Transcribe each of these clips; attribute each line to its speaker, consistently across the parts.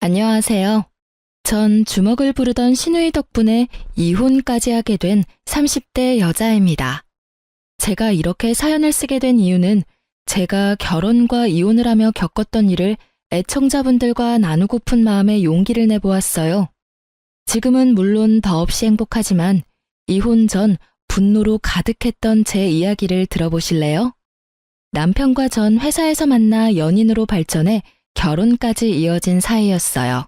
Speaker 1: 안녕하세요. 전 주먹을 부르던 시누이 덕분에 이혼까지 하게 된 30대 여자입니다. 제가 이렇게 사연을 쓰게 된 이유는 제가 결혼과 이혼을 하며 겪었던 일을 애청자분들과 나누고픈 마음에 용기를 내보았어요. 지금은 물론 더없이 행복하지만 이혼 전 분노로 가득했던 제 이야기를 들어보실래요? 남편과 전 회사에서 만나 연인으로 발전해 결혼까지 이어진 사이였어요.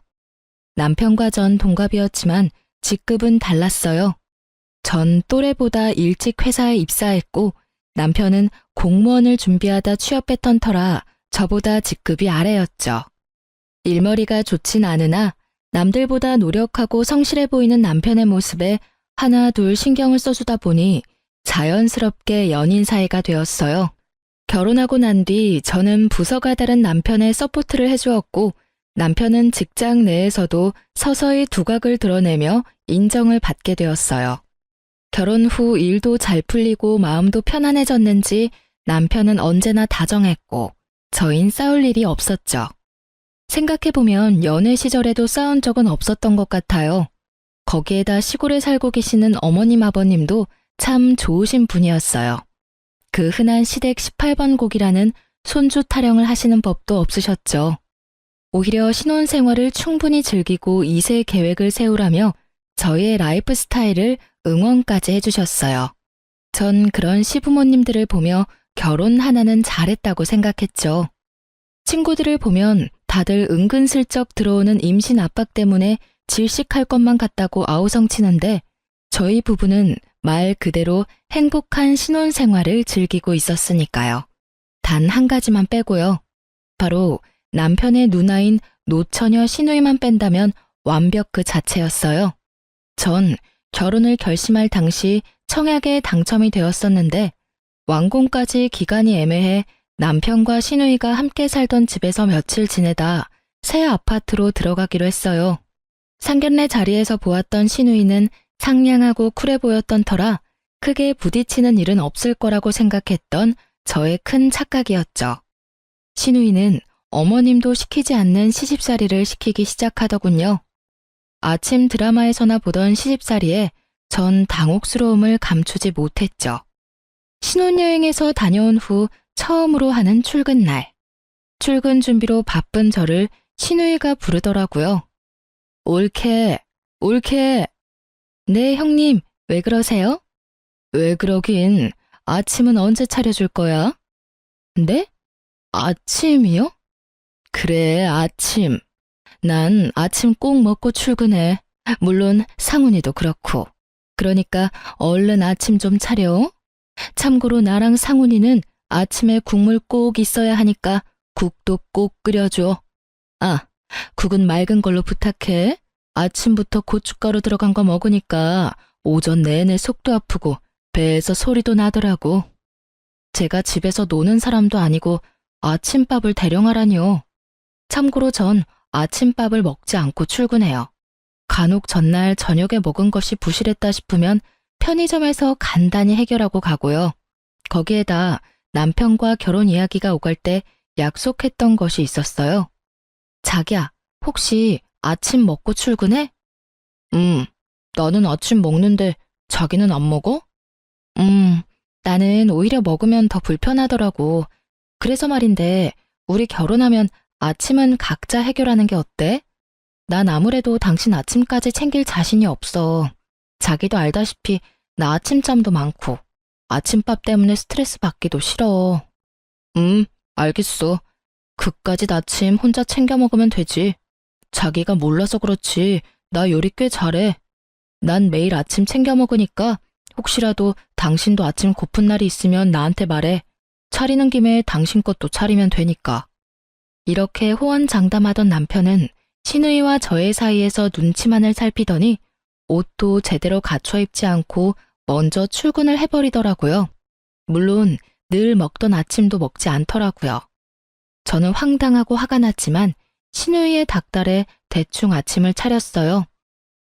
Speaker 1: 남편과 전 동갑이었지만 직급은 달랐어요. 전 또래보다 일찍 회사에 입사했고 남편은 공무원을 준비하다 취업했던 터라 저보다 직급이 아래였죠. 일머리가 좋진 않으나 남들보다 노력하고 성실해 보이는 남편의 모습에 하나 둘 신경을 써주다 보니 자연스럽게 연인 사이가 되었어요. 결혼하고 난 뒤 저는 부서가 다른 남편의 서포트를 해주었고 남편은 직장 내에서도 서서히 두각을 드러내며 인정을 받게 되었어요. 결혼 후 일도 잘 풀리고 마음도 편안해졌는지 남편은 언제나 다정했고 저흰 싸울 일이 없었죠. 생각해보면 연애 시절에도 싸운 적은 없었던 것 같아요. 거기에다 시골에 살고 계시는 어머님 아버님도 참 좋으신 분이었어요. 그 흔한 시댁 18번 곡이라는 손주 타령을 하시는 법도 없으셨죠. 오히려 신혼생활을 충분히 즐기고 2세 계획을 세우라며 저희의 라이프 스타일을 응원까지 해주셨어요. 전 그런 시부모님들을 보며 결혼 하나는 잘했다고 생각했죠. 친구들을 보면 다들 은근슬쩍 들어오는 임신 압박 때문에 질식할 것만 같다고 아우성치는데 저희 부부는 말 그대로 행복한 신혼생활을 즐기고 있었으니까요. 단 한 가지만 빼고요. 바로 남편의 누나인 노처녀 시누이만 뺀다면 완벽 그 자체였어요. 전 결혼을 결심할 당시 청약에 당첨이 되었었는데 완공까지 기간이 애매해 남편과 시누이가 함께 살던 집에서 며칠 지내다 새 아파트로 들어가기로 했어요. 상견례 자리에서 보았던 시누이는 상냥하고 쿨해 보였던 터라 크게 부딪히는 일은 없을 거라고 생각했던 저의 큰 착각이었죠. 시누이는 어머님도 시키지 않는 시집살이를 시키기 시작하더군요. 아침 드라마에서나 보던 시집살이에 전 당혹스러움을 감추지 못했죠. 신혼여행에서 다녀온 후 처음으로 하는 출근날. 출근 준비로 바쁜 저를 시누이가 부르더라고요. 옳게, 옳게. 네, 형님, 왜 그러세요? 왜 그러긴, 아침은 언제 차려줄 거야? 네? 아침이요? 그래, 아침. 난 아침 꼭 먹고 출근해. 물론 상훈이도 그렇고. 그러니까 얼른 아침 좀 차려. 참고로 나랑 상훈이는 아침에 국물 꼭 있어야 하니까 국도 꼭 끓여줘. 아, 국은 맑은 걸로 부탁해. 아침부터 고춧가루 들어간 거 먹으니까 오전 내내 속도 아프고 배에서 소리도 나더라고. 제가 집에서 노는 사람도 아니고 아침밥을 대령하라니요. 참고로 전 아침밥을 먹지 않고 출근해요. 간혹 전날 저녁에 먹은 것이 부실했다 싶으면 편의점에서 간단히 해결하고 가고요. 거기에다 남편과 결혼 이야기가 오갈 때 약속했던 것이 있었어요. 자기야, 혹시 아침 먹고 출근해? 나는 아침 먹는데 자기는 안 먹어? 나는 오히려 먹으면 더 불편하더라고. 그래서 말인데 우리 결혼하면 아침은 각자 해결하는 게 어때? 난 아무래도 당신 아침까지 챙길 자신이 없어. 자기도 알다시피 나 아침잠도 많고 아침밥 때문에 스트레스 받기도 싫어. 알겠어. 그까짓 아침 혼자 챙겨 먹으면 되지. 자기가 몰라서 그렇지 나 요리 꽤 잘해. 난 매일 아침 챙겨 먹으니까 혹시라도 당신도 아침 고픈 날이 있으면 나한테 말해. 차리는 김에 당신 것도 차리면 되니까. 이렇게 호언장담하던 남편은 시누이와 저의 사이에서 눈치만을 살피더니 옷도 제대로 갖춰 입지 않고 먼저 출근을 해버리더라고요. 물론 늘 먹던 아침도 먹지 않더라고요. 저는 황당하고 화가 났지만 시누이의 닭달에 대충 아침을 차렸어요.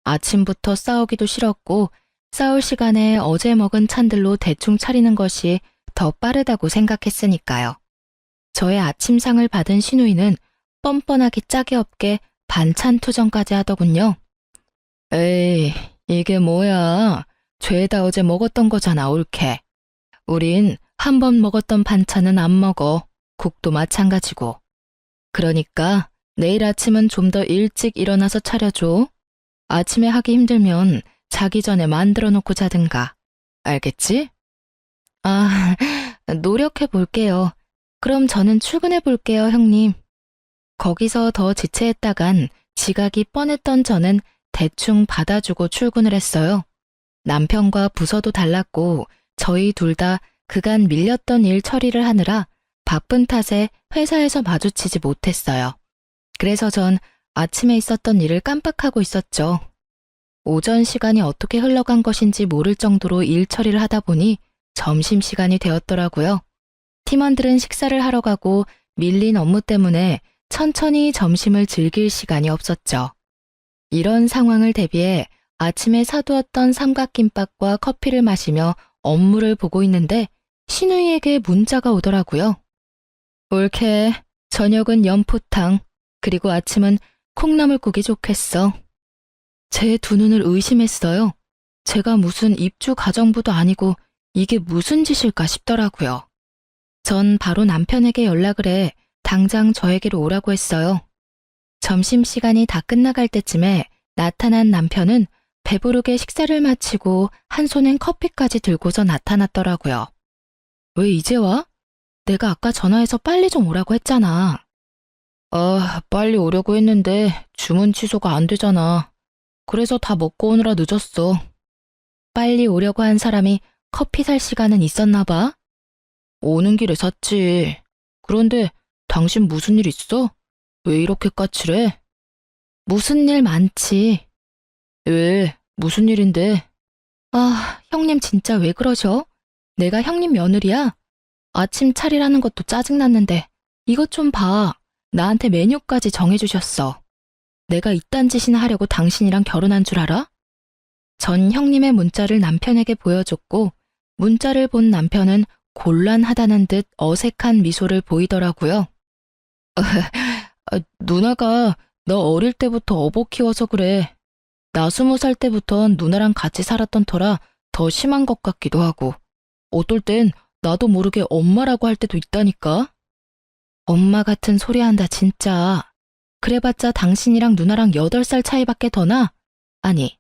Speaker 1: 아침부터 싸우기도 싫었고 싸울 시간에 어제 먹은 찬들로 대충 차리는 것이 더 빠르다고 생각했으니까요. 저의 아침상을 받은 시누이는 뻔뻔하기 짝이 없게 반찬 투정까지 하더군요. 에이, 이게 뭐야. 죄다 어제 먹었던 거잖아, 옳게. 우린 한 번 먹었던 반찬은 안 먹어. 국도 마찬가지고. 그러니까 내일 아침은 좀 더 일찍 일어나서 차려줘. 아침에 하기 힘들면 자기 전에 만들어 놓고 자든가. 알겠지? 아, 노력해 볼게요. 그럼 저는 출근해 볼게요, 형님. 거기서 더 지체했다간 지각이 뻔했던 저는 대충 받아주고 출근을 했어요. 남편과 부서도 달랐고 저희 둘 다 그간 밀렸던 일 처리를 하느라 바쁜 탓에 회사에서 마주치지 못했어요. 그래서 전 아침에 있었던 일을 깜빡하고 있었죠. 오전 시간이 어떻게 흘러간 것인지 모를 정도로 일 처리를 하다 보니 점심시간이 되었더라고요. 팀원들은 식사를 하러 가고 밀린 업무 때문에 천천히 점심을 즐길 시간이 없었죠. 이런 상황을 대비해 아침에 사두었던 삼각김밥과 커피를 마시며 업무를 보고 있는데 신우이에게 문자가 오더라고요. 옳게, 저녁은 연포탕, 그리고 아침은 콩나물국이 좋겠어. 제 두 눈을 의심했어요. 제가 무슨 입주 가정부도 아니고 이게 무슨 짓일까 싶더라고요. 전 바로 남편에게 연락을 해 당장 저에게로 오라고 했어요. 점심시간이 다 끝나갈 때쯤에 나타난 남편은 배부르게 식사를 마치고 한 손엔 커피까지 들고서 나타났더라고요. 왜 이제 와? 내가 아까 전화해서 빨리 좀 오라고 했잖아. 빨리 오려고 했는데 주문 취소가 안 되잖아. 그래서 다 먹고 오느라 늦었어. 빨리 오려고 한 사람이 커피 살 시간은 있었나 봐? 오는 길에 샀지. 그런데 당신 무슨 일 있어? 왜 이렇게 까칠해? 무슨 일 많지. 왜? 무슨 일인데? 형님 진짜 왜 그러셔? 내가 형님 며느리야? 아침 차리라는 것도 짜증났는데 이것 좀 봐. 나한테 메뉴까지 정해주셨어. 내가 이딴 짓이나 하려고 당신이랑 결혼한 줄 알아? 전 형님의 문자를 남편에게 보여줬고 문자를 본 남편은 곤란하다는 듯 어색한 미소를 보이더라고요. 누나가 너 어릴 때부터 어버 키워서 그래. 나 20살 때부턴 누나랑 같이 살았던 터라 더 심한 것 같기도 하고 어떨 땐 나도 모르게 엄마라고 할 때도 있다니까. 엄마 같은 소리 한다 진짜. 그래봤자 당신이랑 누나랑 8살 차이밖에 더 나? 아니,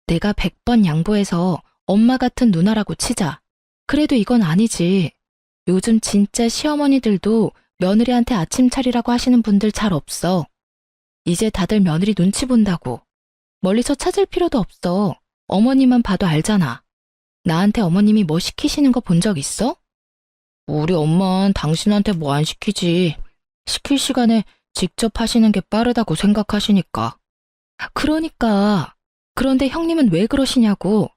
Speaker 1: 내가 100번 양보해서 엄마 같은 누나라고 치자. 그래도 이건 아니지. 요즘 진짜 시어머니들도 며느리한테 아침 차리라고 하시는 분들 잘 없어. 이제 다들 며느리 눈치 본다고. 멀리서 찾을 필요도 없어. 어머니만 봐도 알잖아. 나한테 어머님이 뭐 시키시는 거 본 적 있어? 우리 엄마는 당신한테 뭐 안 시키지. 시킬 시간에 직접 하시는 게 빠르다고 생각하시니까. 그러니까. 그런데 형님은 왜 그러시냐고.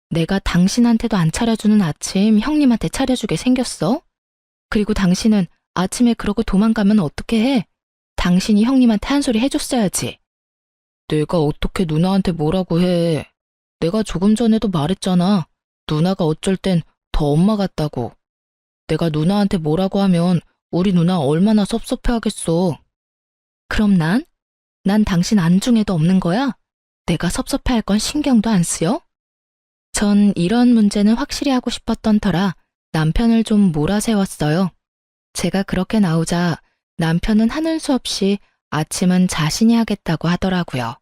Speaker 1: 내가 당신한테도 안 차려주는 아침 형님한테 차려주게 생겼어? 그리고 당신은 아침에 그러고 도망가면 어떻게 해? 당신이 형님한테 한 소리 해줬어야지. 내가 어떻게 누나한테 뭐라고 해. 내가 조금 전에도 말했잖아. 누나가 어쩔 땐 더 엄마 같다고. 내가 누나한테 뭐라고 하면 우리 누나 얼마나 섭섭해하겠어. 그럼 난 당신 안중에도 없는 거야? 내가 섭섭해할 건 신경도 안 쓰여? 전 이런 문제는 확실히 하고 싶었던 터라 남편을 좀 몰아세웠어요. 제가 그렇게 나오자 남편은 하는 수 없이 아침은 자신이 하겠다고 하더라고요.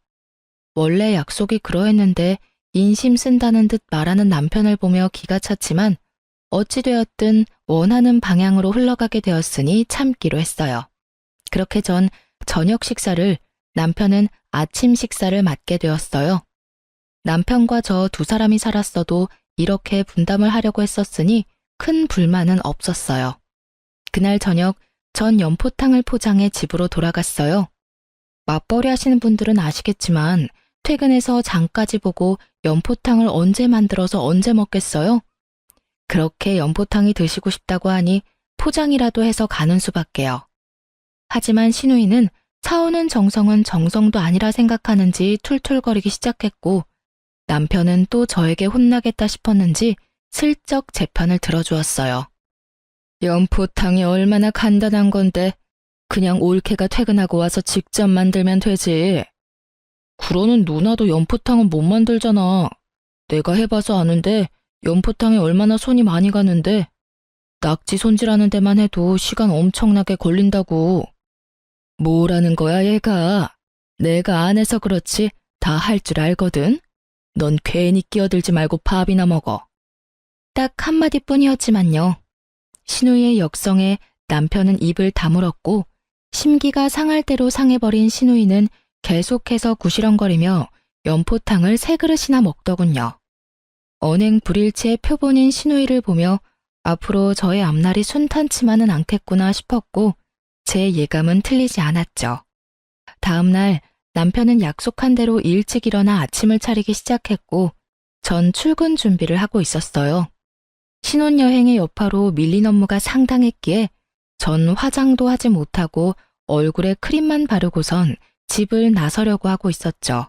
Speaker 1: 원래 약속이 그러했는데 인심 쓴다는 듯 말하는 남편을 보며 기가 찼지만 어찌되었든 원하는 방향으로 흘러가게 되었으니 참기로 했어요. 그렇게 전 저녁 식사를, 남편은 아침 식사를 맡게 되었어요. 남편과 저 두 사람이 살았어도 이렇게 분담을 하려고 했었으니 큰 불만은 없었어요. 그날 저녁 전 연포탕을 포장해 집으로 돌아갔어요. 맞벌이 하시는 분들은 아시겠지만 퇴근해서 장까지 보고 연포탕을 언제 만들어서 언제 먹겠어요? 그렇게 연포탕이 드시고 싶다고 하니 포장이라도 해서 가는 수밖에요. 하지만 신우이는 사오는 정성은 정성도 아니라 생각하는지 툴툴거리기 시작했고 남편은 또 저에게 혼나겠다 싶었는지 슬쩍 제 편을 들어주었어요. 연포탕이 얼마나 간단한 건데 그냥 올케가 퇴근하고 와서 직접 만들면 되지. 그러는 누나도 연포탕은 못 만들잖아. 내가 해봐서 아는데 연포탕에 얼마나 손이 많이 가는데 낙지 손질하는 데만 해도 시간 엄청나게 걸린다고. 뭐라는 거야 얘가. 내가 안 해서 그렇지 다 할 줄 알거든. 넌 괜히 끼어들지 말고 밥이나 먹어. 딱 한마디뿐이었지만요. 신우이의 역성에 남편은 입을 다물었고 심기가 상할 대로 상해버린 신우이는 계속해서 구시렁거리며 연포탕을 3그릇이나 먹더군요. 언행 불일치의 표본인 신우이를 보며 앞으로 저의 앞날이 순탄치만은 않겠구나 싶었고 제 예감은 틀리지 않았죠. 다음날 남편은 약속한 대로 일찍 일어나 아침을 차리기 시작했고 전 출근 준비를 하고 있었어요. 신혼여행의 여파로 밀린 업무가 상당했기에 전 화장도 하지 못하고 얼굴에 크림만 바르고선 집을 나서려고 하고 있었죠.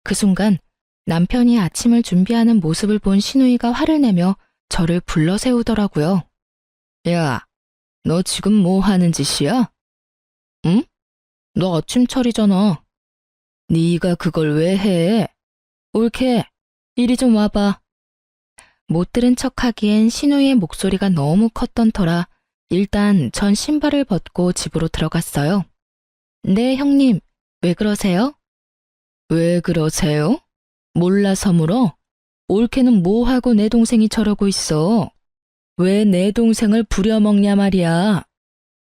Speaker 1: 그 순간 남편이 아침을 준비하는 모습을 본 신우이가 화를 내며 저를 불러 세우더라고요. 야, 너 지금 뭐 하는 짓이야? 응? 너 아침 차리잖아. 네가 그걸 왜 해? 올케, 이리 좀 와봐. 못 들은 척하기엔 신우이의 목소리가 너무 컸던 터라 일단 전 신발을 벗고 집으로 들어갔어요. 네, 형님. 왜 그러세요? 왜 그러세요? 몰라서 물어? 올케는 뭐하고 내 동생이 저러고 있어? 왜 내 동생을 부려먹냐 말이야?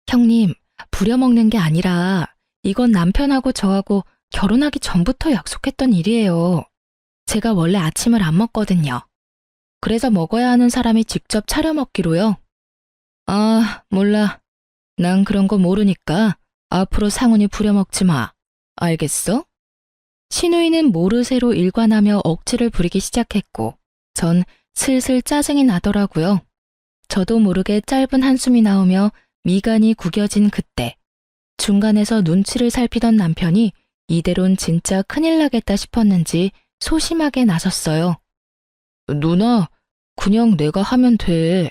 Speaker 1: 형님, 부려먹는 게 아니라 이건 남편하고 저하고 결혼하기 전부터 약속했던 일이에요. 제가 원래 아침을 안 먹거든요. 그래서 먹어야 하는 사람이 직접 차려 먹기로요. 아, 몰라. 난 그런 거 모르니까 앞으로 상훈이 부려먹지 마. 알겠어? 신우이는 모르쇠로 일관하며 억지를 부리기 시작했고 전 슬슬 짜증이 나더라고요. 저도 모르게 짧은 한숨이 나오며 미간이 구겨진 그때 중간에서 눈치를 살피던 남편이 이대론 진짜 큰일 나겠다 싶었는지 소심하게 나섰어요. 누나, 그냥 내가 하면 돼.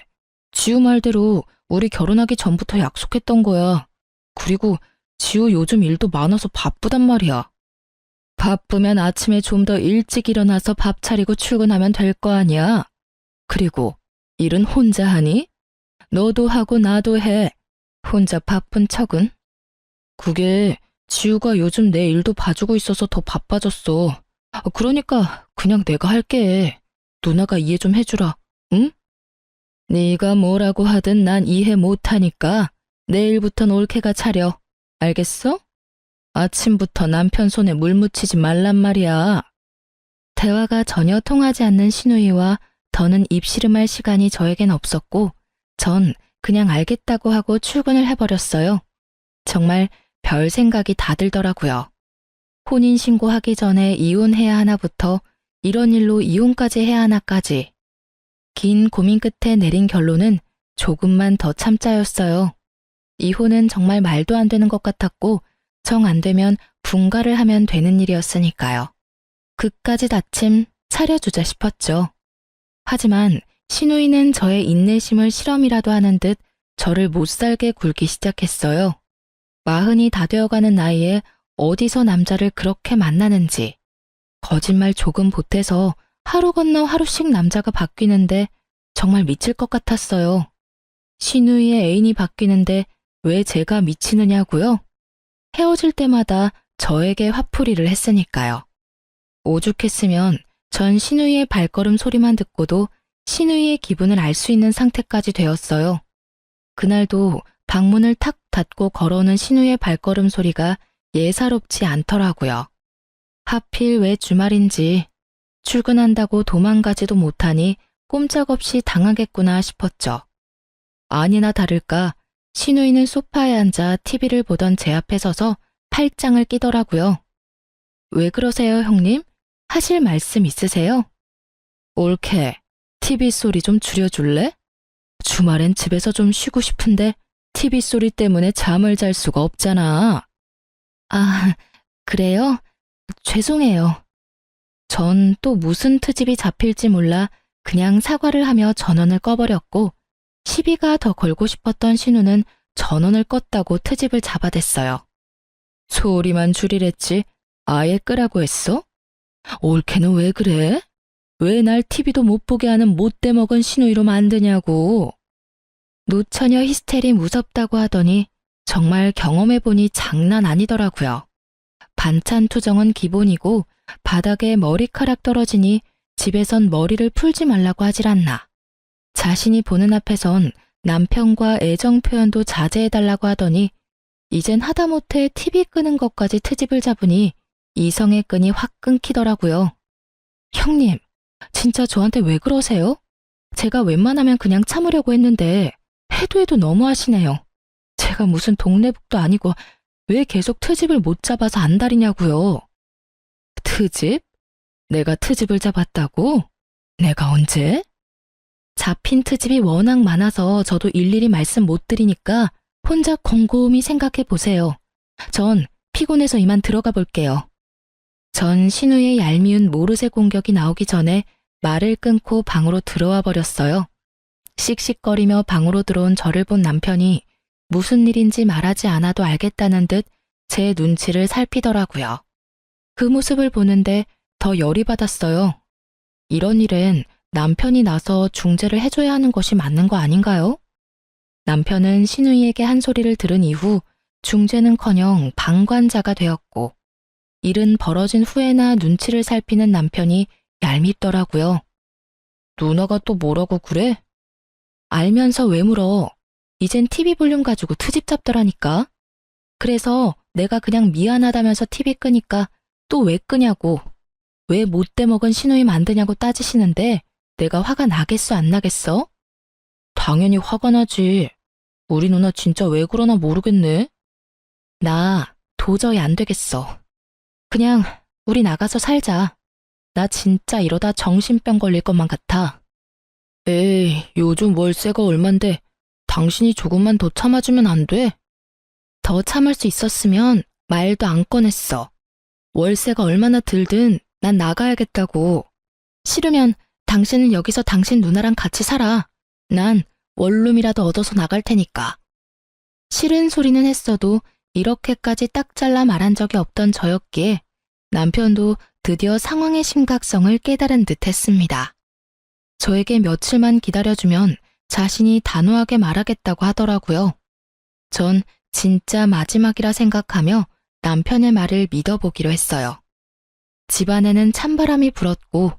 Speaker 1: 지우 말대로 우리 결혼하기 전부터 약속했던 거야. 그리고 지우 요즘 일도 많아서 바쁘단 말이야. 바쁘면 아침에 좀 더 일찍 일어나서 밥 차리고 출근하면 될 거 아니야. 그리고 일은 혼자 하니? 너도 하고 나도 해. 혼자 바쁜 척은? 그게 지우가 요즘 내 일도 봐주고 있어서 더 바빠졌어. 그러니까 그냥 내가 할게. 누나가 이해 좀 해주라. 응? 네가 뭐라고 하든 난 이해 못하니까 내일부턴 올케가 차려. 알겠어? 아침부터 남편 손에 물 묻히지 말란 말이야. 대화가 전혀 통하지 않는 신우이와 더는 입씨름할 시간이 저에겐 없었고 전 그냥 알겠다고 하고 출근을 해버렸어요. 정말 별 생각이 다 들더라고요. 혼인신고하기 전에 이혼해야 하나부터 이런 일로 이혼까지 해야 하나까지. 긴 고민 끝에 내린 결론은 조금만 더 참자였어요. 이혼은 정말 말도 안 되는 것 같았고 정 안 되면 분가를 하면 되는 일이었으니까요. 그까지 다침 차려주자 싶었죠. 하지만 신우이는 저의 인내심을 실험이라도 하는 듯 저를 못살게 굴기 시작했어요. 40이 다 되어가는 나이에 어디서 남자를 그렇게 만나는지. 거짓말 조금 보태서 하루 건너 하루씩 남자가 바뀌는데 정말 미칠 것 같았어요. 신우이의 애인이 바뀌는데 왜 제가 미치느냐고요? 헤어질 때마다 저에게 화풀이를 했으니까요. 오죽했으면 전 신우이의 발걸음 소리만 듣고도 신우이의 기분을 알 수 있는 상태까지 되었어요. 그날도 방문을 탁 닫고 걸어오는 신우이의 발걸음 소리가 예사롭지 않더라고요. 하필 왜 주말인지 출근한다고 도망가지도 못하니 꼼짝없이 당하겠구나 싶었죠. 아니나 다를까 신우이는 소파에 앉아 TV를 보던 제 앞에 서서 팔짱을 끼더라고요. 왜 그러세요, 형님? 하실 말씀 있으세요? 올케, TV 소리 좀 줄여줄래? 주말엔 집에서 좀 쉬고 싶은데 TV 소리 때문에 잠을 잘 수가 없잖아. 아, 그래요? 죄송해요. 전 또 무슨 트집이 잡힐지 몰라 그냥 사과를 하며 전원을 꺼버렸고 시비가 더 걸고 싶었던 신우는 전원을 껐다고 트집을 잡아댔어요. 소리만 줄이랬지 아예 끄라고 했어? 올케는 왜 그래? 왜 날 TV도 못 보게 하는 못돼 먹은 신우이로 만드냐고. 노처녀 히스테리 무섭다고 하더니 정말 경험해보니 장난 아니더라고요. 반찬 투정은 기본이고 바닥에 머리카락 떨어지니 집에선 머리를 풀지 말라고 하질 않나. 자신이 보는 앞에선 남편과 애정 표현도 자제해달라고 하더니 이젠 하다못해 TV 끄는 것까지 트집을 잡으니 이성의 끈이 확 끊기더라고요. 형님, 진짜 저한테 왜 그러세요? 제가 웬만하면 그냥 참으려고 했는데 해도 너무하시네요. 제가 무슨 동네북도 아니고 왜 계속 트집을 못 잡아서 안달이냐고요. 트집? 내가 트집을 잡았다고? 내가 언제? 잡힌 트집이 워낙 많아서 저도 일일이 말씀 못 드리니까 혼자 곰곰이 생각해 보세요. 전 피곤해서 이만 들어가 볼게요. 전 신우의 얄미운 모르쇠 공격이 나오기 전에 말을 끊고 방으로 들어와 버렸어요. 씩씩거리며 방으로 들어온 저를 본 남편이 무슨 일인지 말하지 않아도 알겠다는 듯 제 눈치를 살피더라고요. 그 모습을 보는데 더 열이 받았어요. 이런 일엔 남편이 나서 중재를 해줘야 하는 것이 맞는 거 아닌가요? 남편은 신우이에게 한 소리를 들은 이후 중재는커녕 방관자가 되었고 일은 벌어진 후에나 눈치를 살피는 남편이 얄밉더라고요. 누나가 또 뭐라고 그래? 알면서 왜 물어? 이젠 TV 볼륨 가지고 트집 잡더라니까. 그래서 내가 그냥 미안하다면서 TV 끄니까 또 왜 끄냐고. 왜 못돼 먹은 신우이 만드냐고 따지시는데 내가 화가 나겠어 안 나겠어? 당연히 화가 나지. 우리 누나 진짜 왜 그러나 모르겠네. 나 도저히 안 되겠어. 그냥 우리 나가서 살자. 나 진짜 이러다 정신병 걸릴 것만 같아. 에이, 요즘 월세가 얼만데 당신이 조금만 더 참아주면 안 돼? 더 참을 수 있었으면 말도 안 꺼냈어. 월세가 얼마나 들든 난 나가야겠다고. 싫으면 당신은 여기서 당신 누나랑 같이 살아. 난 원룸이라도 얻어서 나갈 테니까. 싫은 소리는 했어도 이렇게까지 딱 잘라 말한 적이 없던 저였기에 남편도 드디어 상황의 심각성을 깨달은 듯 했습니다. 저에게 며칠만 기다려주면 자신이 단호하게 말하겠다고 하더라고요. 전 진짜 마지막이라 생각하며 남편의 말을 믿어보기로 했어요. 집안에는 찬바람이 불었고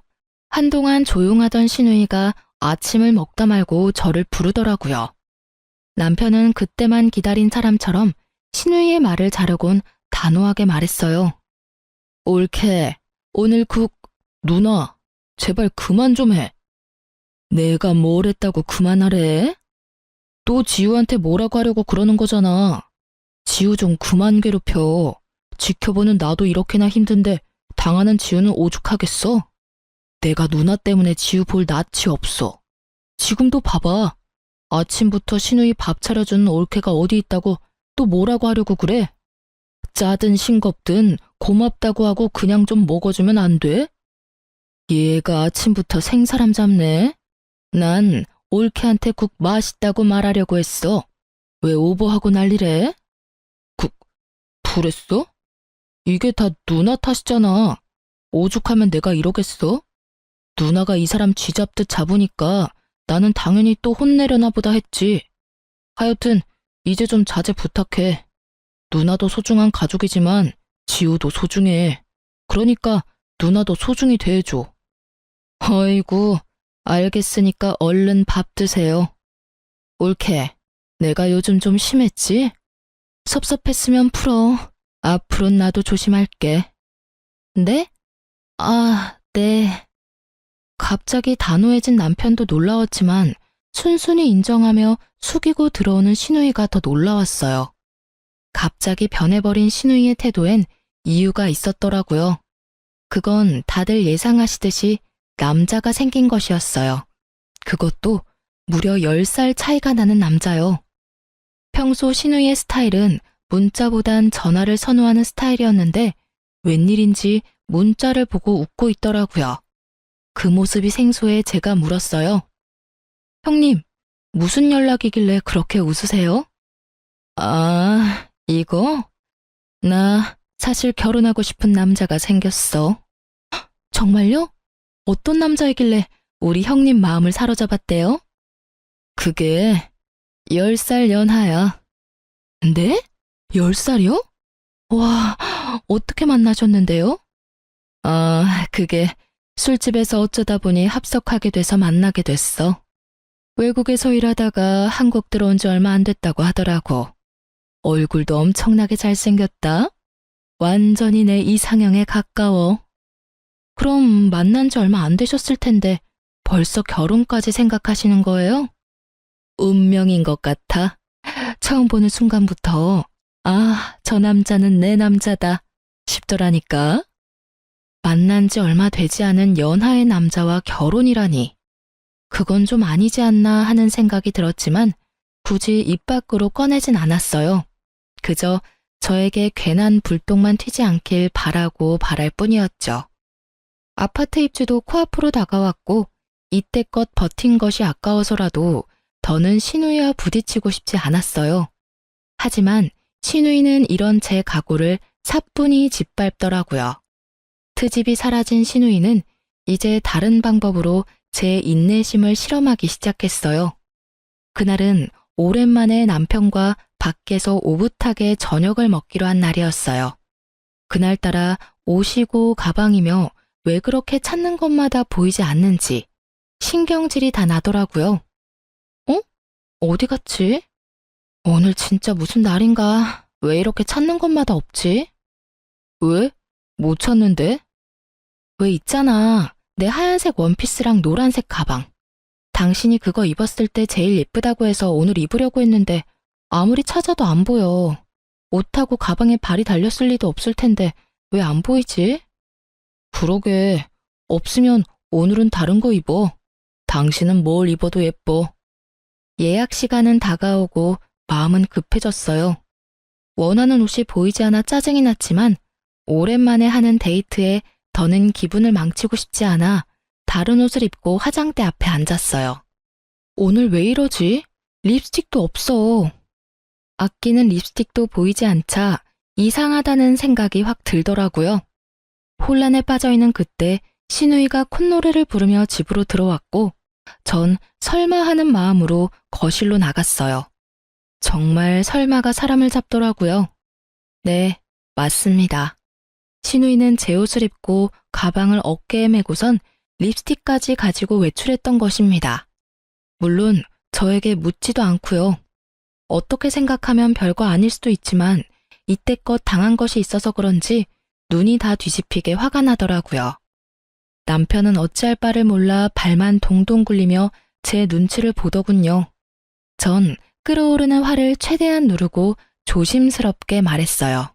Speaker 1: 한동안 조용하던 신우이가 아침을 먹다 말고 저를 부르더라고요. 남편은 그때만 기다린 사람처럼 신우이의 말을 자르곤 단호하게 말했어요. 올케, 오늘 누나, 제발 그만 좀 해. 내가 뭘 했다고 그만하래? 또 지우한테 뭐라고 하려고 그러는 거잖아. 지우 좀 그만 괴롭혀. 지켜보는 나도 이렇게나 힘든데 당하는 지우는 오죽하겠어? 내가 누나 때문에 지우 볼 낯이 없어. 지금도 봐봐. 아침부터 신우이 밥 차려주는 올케가 어디 있다고 또 뭐라고 하려고 그래? 짜든 싱겁든 고맙다고 하고 그냥 좀 먹어주면 안 돼? 얘가 아침부터 생사람 잡네. 난 올케한테 국 맛있다고 말하려고 했어. 왜 오버하고 난리래? 그랬어? 이게 다 누나 탓이잖아. 오죽하면 내가 이러겠어? 누나가 이 사람 쥐잡듯 잡으니까 나는 당연히 또 혼내려나 보다 했지. 하여튼 이제 좀 자제 부탁해. 누나도 소중한 가족이지만 지우도 소중해. 그러니까 누나도 소중히 대해줘. 어이구, 알겠으니까 얼른 밥 드세요. 올케, 내가 요즘 좀 심했지? 섭섭했으면 풀어. 앞으론 나도 조심할게. 네? 아, 네. 갑자기 단호해진 남편도 놀라웠지만 순순히 인정하며 숙이고 들어오는 신우이가 더 놀라웠어요. 갑자기 변해버린 신우이의 태도엔 이유가 있었더라고요. 그건 다들 예상하시듯이 남자가 생긴 것이었어요. 그것도 무려 10살 차이가 나는 남자요. 평소 신우이의 스타일은 문자보단 전화를 선호하는 스타일이었는데 웬일인지 문자를 보고 웃고 있더라고요. 그 모습이 생소해 제가 물었어요. 형님, 무슨 연락이길래 그렇게 웃으세요? 아, 이거? 나 사실 결혼하고 싶은 남자가 생겼어. 정말요? 어떤 남자이길래 우리 형님 마음을 사로잡았대요? 그게 10살 연하야. 네? 10살이요? 와, 어떻게 만나셨는데요? 그게 술집에서 어쩌다 보니 합석하게 돼서 만나게 됐어. 외국에서 일하다가 한국 들어온 지 얼마 안 됐다고 하더라고. 얼굴도 엄청나게 잘생겼다. 완전히 내 이상형에 가까워. 그럼 만난 지 얼마 안 되셨을 텐데 벌써 결혼까지 생각하시는 거예요? 운명인 것 같아. 처음 보는 순간부터 저 남자는 내 남자다 싶더라니까. 만난 지 얼마 되지 않은 연하의 남자와 결혼이라니. 그건 좀 아니지 않나 하는 생각이 들었지만 굳이 입 밖으로 꺼내진 않았어요. 그저 저에게 괜한 불똥만 튀지 않길 바라고 바랄 뿐이었죠. 아파트 입주도 코앞으로 다가왔고 이때껏 버틴 것이 아까워서라도 더는 신우이와 부딪히고 싶지 않았어요. 하지만 신우이는 이런 제 각오를 사뿐히 짓밟더라고요. 트집이 사라진 신우이는 이제 다른 방법으로 제 인내심을 실험하기 시작했어요. 그날은 오랜만에 남편과 밖에서 오붓하게 저녁을 먹기로 한 날이었어요. 그날따라 옷이고 가방이며 왜 그렇게 찾는 것마다 보이지 않는지 신경질이 다 나더라고요. 어디 갔지? 오늘 진짜 무슨 날인가? 왜 이렇게 찾는 것마다 없지? 왜? 못 찾는데? 왜 있잖아. 내 하얀색 원피스랑 노란색 가방. 당신이 그거 입었을 때 제일 예쁘다고 해서 오늘 입으려고 했는데 아무리 찾아도 안 보여. 옷하고 가방에 발이 달렸을 리도 없을 텐데 왜 안 보이지? 그러게. 없으면 오늘은 다른 거 입어. 당신은 뭘 입어도 예뻐. 예약 시간은 다가오고 마음은 급해졌어요. 원하는 옷이 보이지 않아 짜증이 났지만 오랜만에 하는 데이트에 더는 기분을 망치고 싶지 않아 다른 옷을 입고 화장대 앞에 앉았어요. 오늘 왜 이러지? 립스틱도 없어. 아끼는 립스틱도 보이지 않자 이상하다는 생각이 확 들더라고요. 혼란에 빠져있는 그때 신우이가 콧노래를 부르며 집으로 들어왔고 전 설마 하는 마음으로 거실로 나갔어요. 정말 설마가 사람을 잡더라고요. 네, 맞습니다. 신우이는 제 옷을 입고 가방을 어깨에 메고선 립스틱까지 가지고 외출했던 것입니다. 물론 저에게 묻지도 않고요. 어떻게 생각하면 별거 아닐 수도 있지만 이때껏 당한 것이 있어서 그런지 눈이 다 뒤집히게 화가 나더라고요. 남편은 어찌할 바를 몰라 발만 동동 굴리며 제 눈치를 보더군요. 전 끓어오르는 화를 최대한 누르고 조심스럽게 말했어요.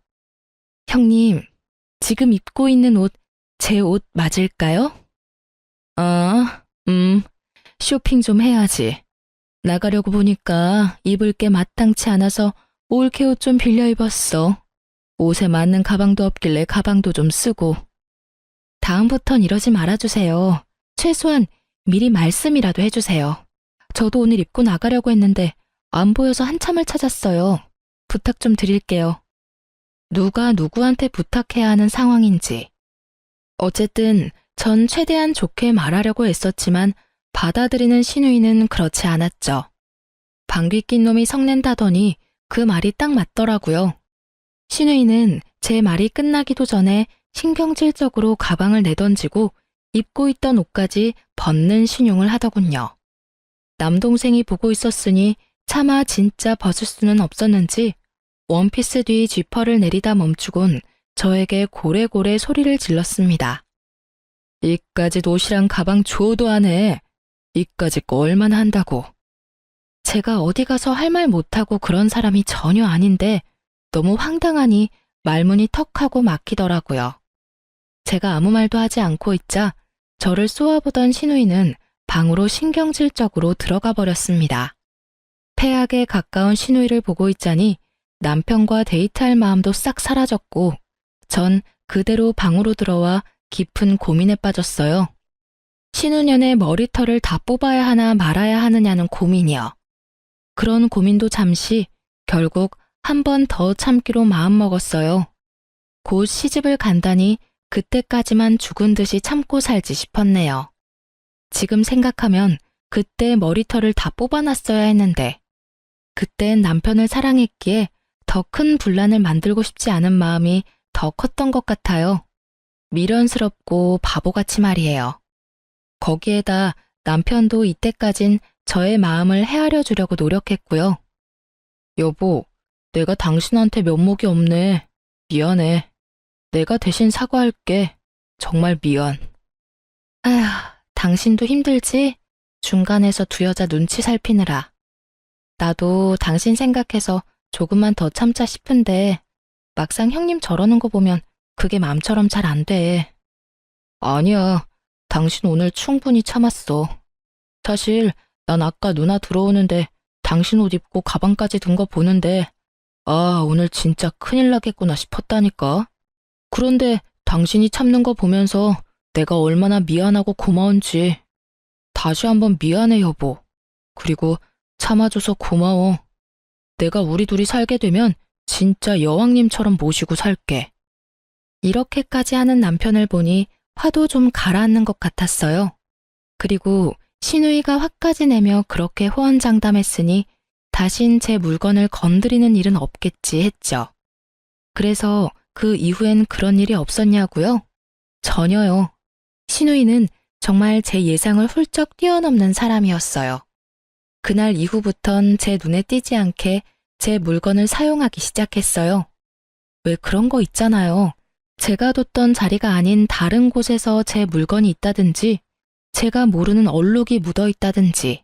Speaker 1: 형님, 지금 입고 있는 옷, 제 옷 맞을까요? 쇼핑 좀 해야지. 나가려고 보니까 입을 게 마땅치 않아서 올케 옷 좀 빌려 입었어. 옷에 맞는 가방도 없길래 가방도 좀 쓰고. 다음부턴 이러지 말아주세요. 최소한 미리 말씀이라도 해주세요. 저도 오늘 입고 나가려고 했는데 안 보여서 한참을 찾았어요. 부탁 좀 드릴게요. 누가 누구한테 부탁해야 하는 상황인지. 어쨌든 전 최대한 좋게 말하려고 애썼지만 받아들이는 신우이는 그렇지 않았죠. 방귀 낀 놈이 성낸다더니 그 말이 딱 맞더라고요. 신우이는 제 말이 끝나기도 전에 신경질적으로 가방을 내던지고 입고 있던 옷까지 벗는 신용을 하더군요. 남동생이 보고 있었으니 차마 진짜 벗을 수는 없었는지 원피스 뒤 지퍼를 내리다 멈추곤 저에게 고래고래 소리를 질렀습니다. 이까짓 옷이랑 가방 줘도 안 해. 이까짓 거 얼마나 한다고. 제가 어디 가서 할 말 못하고 그런 사람이 전혀 아닌데 너무 황당하니 말문이 턱하고 막히더라고요. 제가 아무 말도 하지 않고 있자 저를 쏘아보던 신우이는 방으로 신경질적으로 들어가 버렸습니다. 폐악에 가까운 신우이를 보고 있자니 남편과 데이트할 마음도 싹 사라졌고 전 그대로 방으로 들어와 깊은 고민에 빠졌어요. 신우년의 머리털을 다 뽑아야 하나 말아야 하느냐는 고민이요. 그런 고민도 잠시 결국 한 번 더 참기로 마음먹었어요. 곧 시집을 간다니 그때까지만 죽은 듯이 참고 살지 싶었네요. 지금 생각하면 그때 머리털을 다 뽑아놨어야 했는데, 그땐 남편을 사랑했기에 더 큰 분란을 만들고 싶지 않은 마음이 더 컸던 것 같아요. 미련스럽고 바보같이 말이에요. 거기에다 남편도 이때까진 저의 마음을 헤아려 주려고 노력했고요. 여보, 내가 당신한테 면목이 없네. 미안해. 내가 대신 사과할게. 정말 미안. 아휴, 당신도 힘들지? 중간에서 두 여자 눈치 살피느라. 나도 당신 생각해서 조금만 더 참자 싶은데 막상 형님 저러는 거 보면 그게 마음처럼 잘 안 돼. 아니야. 당신 오늘 충분히 참았어. 사실 난 아까 누나 들어오는데 당신 옷 입고 가방까지 든 거 보는데 아, 오늘 진짜 큰일 나겠구나 싶었다니까. 그런데 당신이 참는 거 보면서 내가 얼마나 미안하고 고마운지. 다시 한번 미안해, 여보. 그리고 참아줘서 고마워. 내가 우리 둘이 살게 되면 진짜 여왕님처럼 모시고 살게. 이렇게까지 하는 남편을 보니 화도 좀 가라앉는 것 같았어요. 그리고 시누이가 화까지 내며 그렇게 호언장담했으니 다신 제 물건을 건드리는 일은 없겠지 했죠. 그래서 그 이후엔 그런 일이 없었냐고요? 전혀요. 시누이는 정말 제 예상을 훌쩍 뛰어넘는 사람이었어요. 그날 이후부턴 제 눈에 띄지 않게 제 물건을 사용하기 시작했어요. 왜 그런 거 있잖아요. 제가 뒀던 자리가 아닌 다른 곳에서 제 물건이 있다든지 제가 모르는 얼룩이 묻어 있다든지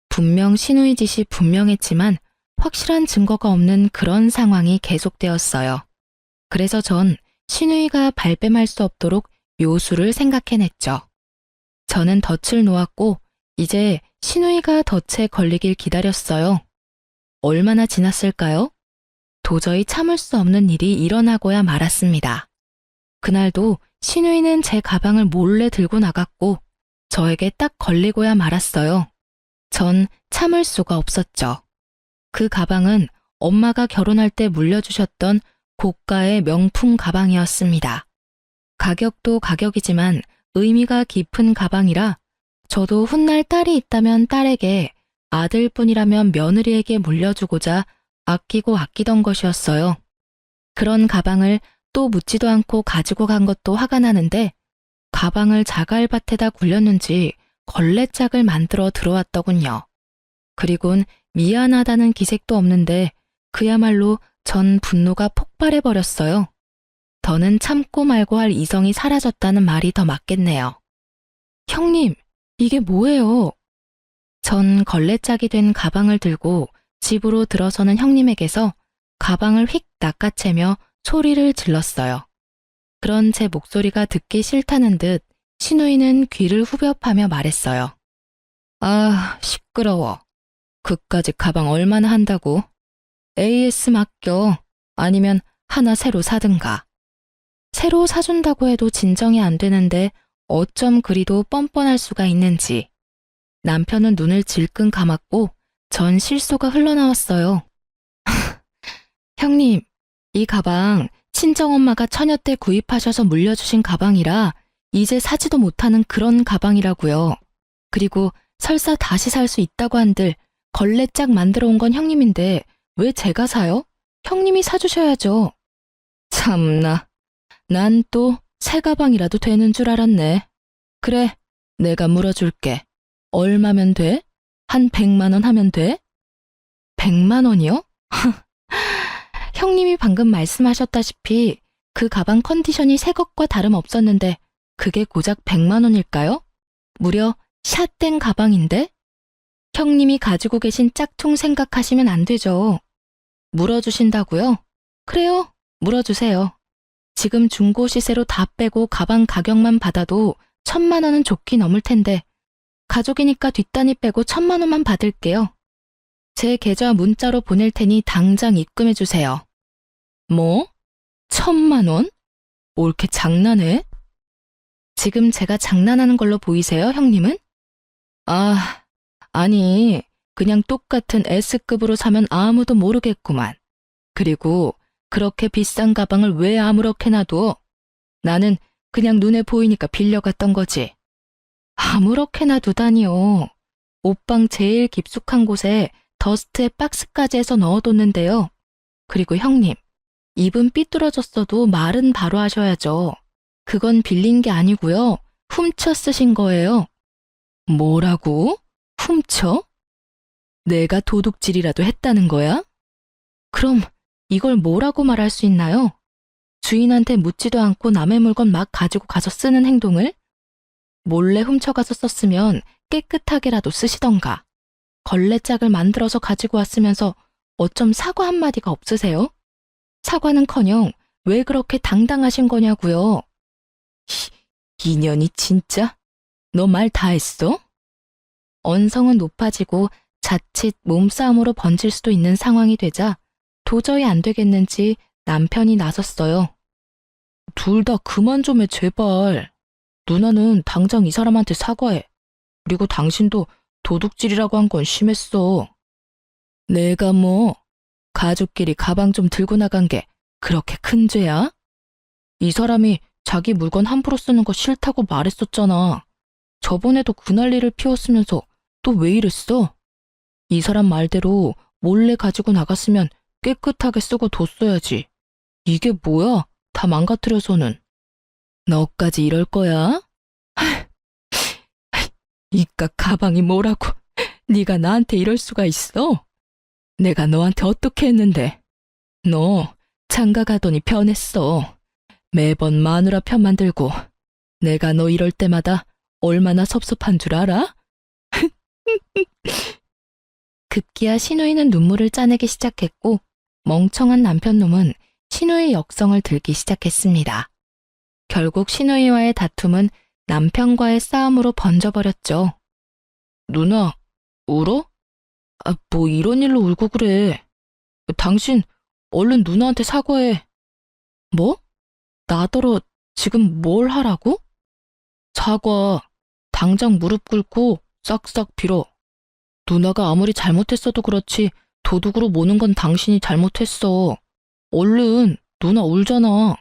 Speaker 1: 분명 시누이 짓이 분명했지만 확실한 증거가 없는 그런 상황이 계속되었어요. 그래서 전 시누이가 발뺌할 수 없도록 묘수를 생각해냈죠. 저는 덫을 놓았고 이제 시누이가 덫에 걸리길 기다렸어요. 얼마나 지났을까요? 도저히 참을 수 없는 일이 일어나고야 말았습니다. 그날도 시누이는 제 가방을 몰래 들고 나갔고 저에게 딱 걸리고야 말았어요. 전 참을 수가 없었죠. 그 가방은 엄마가 결혼할 때 물려주셨던 고가의 명품 가방이었습니다. 가격도 가격이지만 의미가 깊은 가방이라 저도 훗날 딸이 있다면 딸에게, 아들뿐이라면 며느리에게 물려주고자 아끼고 아끼던 것이었어요. 그런 가방을 또 묻지도 않고 가지고 간 것도 화가 나는데 가방을 자갈밭에다 굴렸는지 걸레짝을 만들어 들어왔더군요. 그리곤 미안하다는 기색도 없는데 그야말로 전 분노가 폭발해버렸어요. 더는 참고 말고 할 이성이 사라졌다는 말이 더 맞겠네요. 형님, 이게 뭐예요? 전 걸레짝이 된 가방을 들고 집으로 들어서는 형님에게서 가방을 휙 낚아채며 소리를 질렀어요. 그런 제 목소리가 듣기 싫다는 듯 시누이는 귀를 후벼파며 말했어요. 아, 시끄러워. 그까짓 가방 얼마나 한다고? AS 맡겨. 아니면 하나 새로 사든가. 새로 사준다고 해도 진정이 안 되는데 어쩜 그리도 뻔뻔할 수가 있는지. 남편은 눈을 질끈 감았고 전 실소가 흘러나왔어요. 형님, 이 가방 친정엄마가 처녀 때 구입하셔서 물려주신 가방이라 이제 사지도 못하는 그런 가방이라고요. 그리고 설사 다시 살 수 있다고 한들 걸레짝 만들어 온 건 형님인데 왜 제가 사요? 형님이 사주셔야죠. 참나, 난 또 새 가방이라도 되는 줄 알았네. 그래, 내가 물어줄게. 얼마면 돼? 한 100만 원 하면 돼? 100만 원이요? 형님이 방금 말씀하셨다시피 그 가방 컨디션이 새 것과 다름없었는데 그게 고작 100만 원일까요? 무려 샷된 가방인데? 형님이 가지고 계신 짝퉁 생각하시면 안 되죠. 물어주신다고요? 그래요, 물어주세요. 지금 중고 시세로 다 빼고 가방 가격만 받아도 1000만 원은 좋게 넘을 텐데 가족이니까 뒷단위 빼고 1000만 원만 받을게요. 제 계좌 문자로 보낼 테니 당장 입금해 주세요. 뭐? 1000만 원? 옳게 장난해? 지금 제가 장난하는 걸로 보이세요, 형님은? 아, 아니, 그냥 똑같은 S급으로 사면 아무도 모르겠구만. 그리고 그렇게 비싼 가방을 왜 아무렇게 놔둬? 나는 그냥 눈에 보이니까 빌려갔던 거지. 아무렇게나 두다니요. 옷방 제일 깊숙한 곳에 더스트에 박스까지 해서 넣어뒀는데요. 그리고 형님, 입은 삐뚤어졌어도 말은 바로 하셔야죠. 그건 빌린 게 아니고요. 훔쳐 쓰신 거예요. 뭐라고? 훔쳐? 내가 도둑질이라도 했다는 거야? 그럼 이걸 뭐라고 말할 수 있나요? 주인한테 묻지도 않고 남의 물건 막 가지고 가서 쓰는 행동을? 몰래 훔쳐가서 썼으면 깨끗하게라도 쓰시던가. 걸레짝을 만들어서 가지고 왔으면서 어쩜 사과 한마디가 없으세요? 사과는커녕 왜 그렇게 당당하신 거냐고요. 인연이 진짜? 너 말 다 했어? 언성은 높아지고 자칫 몸싸움으로 번질 수도 있는 상황이 되자 도저히 안 되겠는지 남편이 나섰어요. 둘 다 그만 좀 해, 제발. 누나는 당장 이 사람한테 사과해. 그리고 당신도 도둑질이라고 한 건 심했어. 내가 뭐 가족끼리 가방 좀 들고 나간 게 그렇게 큰 죄야? 이 사람이 자기 물건 함부로 쓰는 거 싫다고 말했었잖아. 저번에도 그 난리를 피웠으면서 또 왜 이랬어? 이 사람 말대로 몰래 가지고 나갔으면 깨끗하게 쓰고 뒀어야지. 이게 뭐야? 다 망가뜨려서는. 너까지 이럴 거야? 이깟 가방이 뭐라고? 네가 나한테 이럴 수가 있어? 내가 너한테 어떻게 했는데? 너 장가 가더니 변했어. 매번 마누라 편만 들고 내가 너 이럴 때마다 얼마나 섭섭한 줄 알아? 급기야 신우이는 눈물을 짜내기 시작했고 멍청한 남편놈은 신우이 역성을 들기 시작했습니다. 결국 신우이와의 다툼은 남편과의 싸움으로 번져버렸죠. 누나, 울어? 뭐 이런 일로 울고 그래. 당신 얼른 누나한테 사과해. 뭐? 나더러 지금 뭘 하라고? 사과, 당장 무릎 꿇고 싹싹 빌어. 누나가 아무리 잘못했어도 그렇지 도둑으로 모는 건 당신이 잘못했어. 얼른, 누나 울잖아.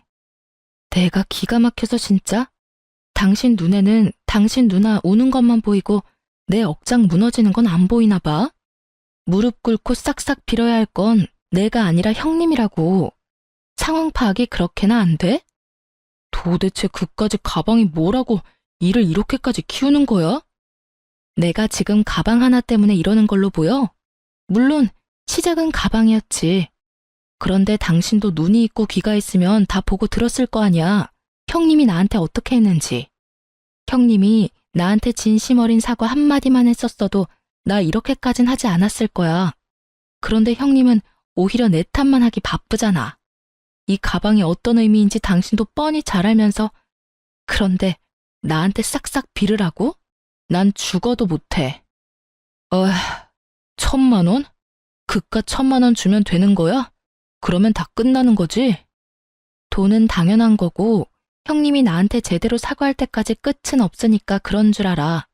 Speaker 1: 내가 기가 막혀서 진짜? 당신 눈에는 당신 누나 우는 것만 보이고 내 억장 무너지는 건 안 보이나 봐. 무릎 꿇고 싹싹 빌어야 할 건 내가 아니라 형님이라고. 상황 파악이 그렇게나 안 돼? 도대체 그까짓 가방이 뭐라고 일을 이렇게까지 키우는 거야? 내가 지금 가방 하나 때문에 이러는 걸로 보여? 물론 시작은 가방이었지. 그런데 당신도 눈이 있고 귀가 있으면 다 보고 들었을 거 아니야. 형님이 나한테 어떻게 했는지. 형님이 나한테 진심 어린 사과 한마디만 했었어도 나 이렇게까진 하지 않았을 거야. 그런데 형님은 오히려 내 탓만 하기 바쁘잖아. 이 가방이 어떤 의미인지 당신도 뻔히 잘 알면서 그런데 나한테 싹싹 빌으라고? 난 죽어도 못해. 1,000만 원? 그깟 1,000만 원 주면 되는 거야? 그러면 다 끝나는 거지? 돈은 당연한 거고 형님이 나한테 제대로 사과할 때까지 끝은 없으니까 그런 줄 알아.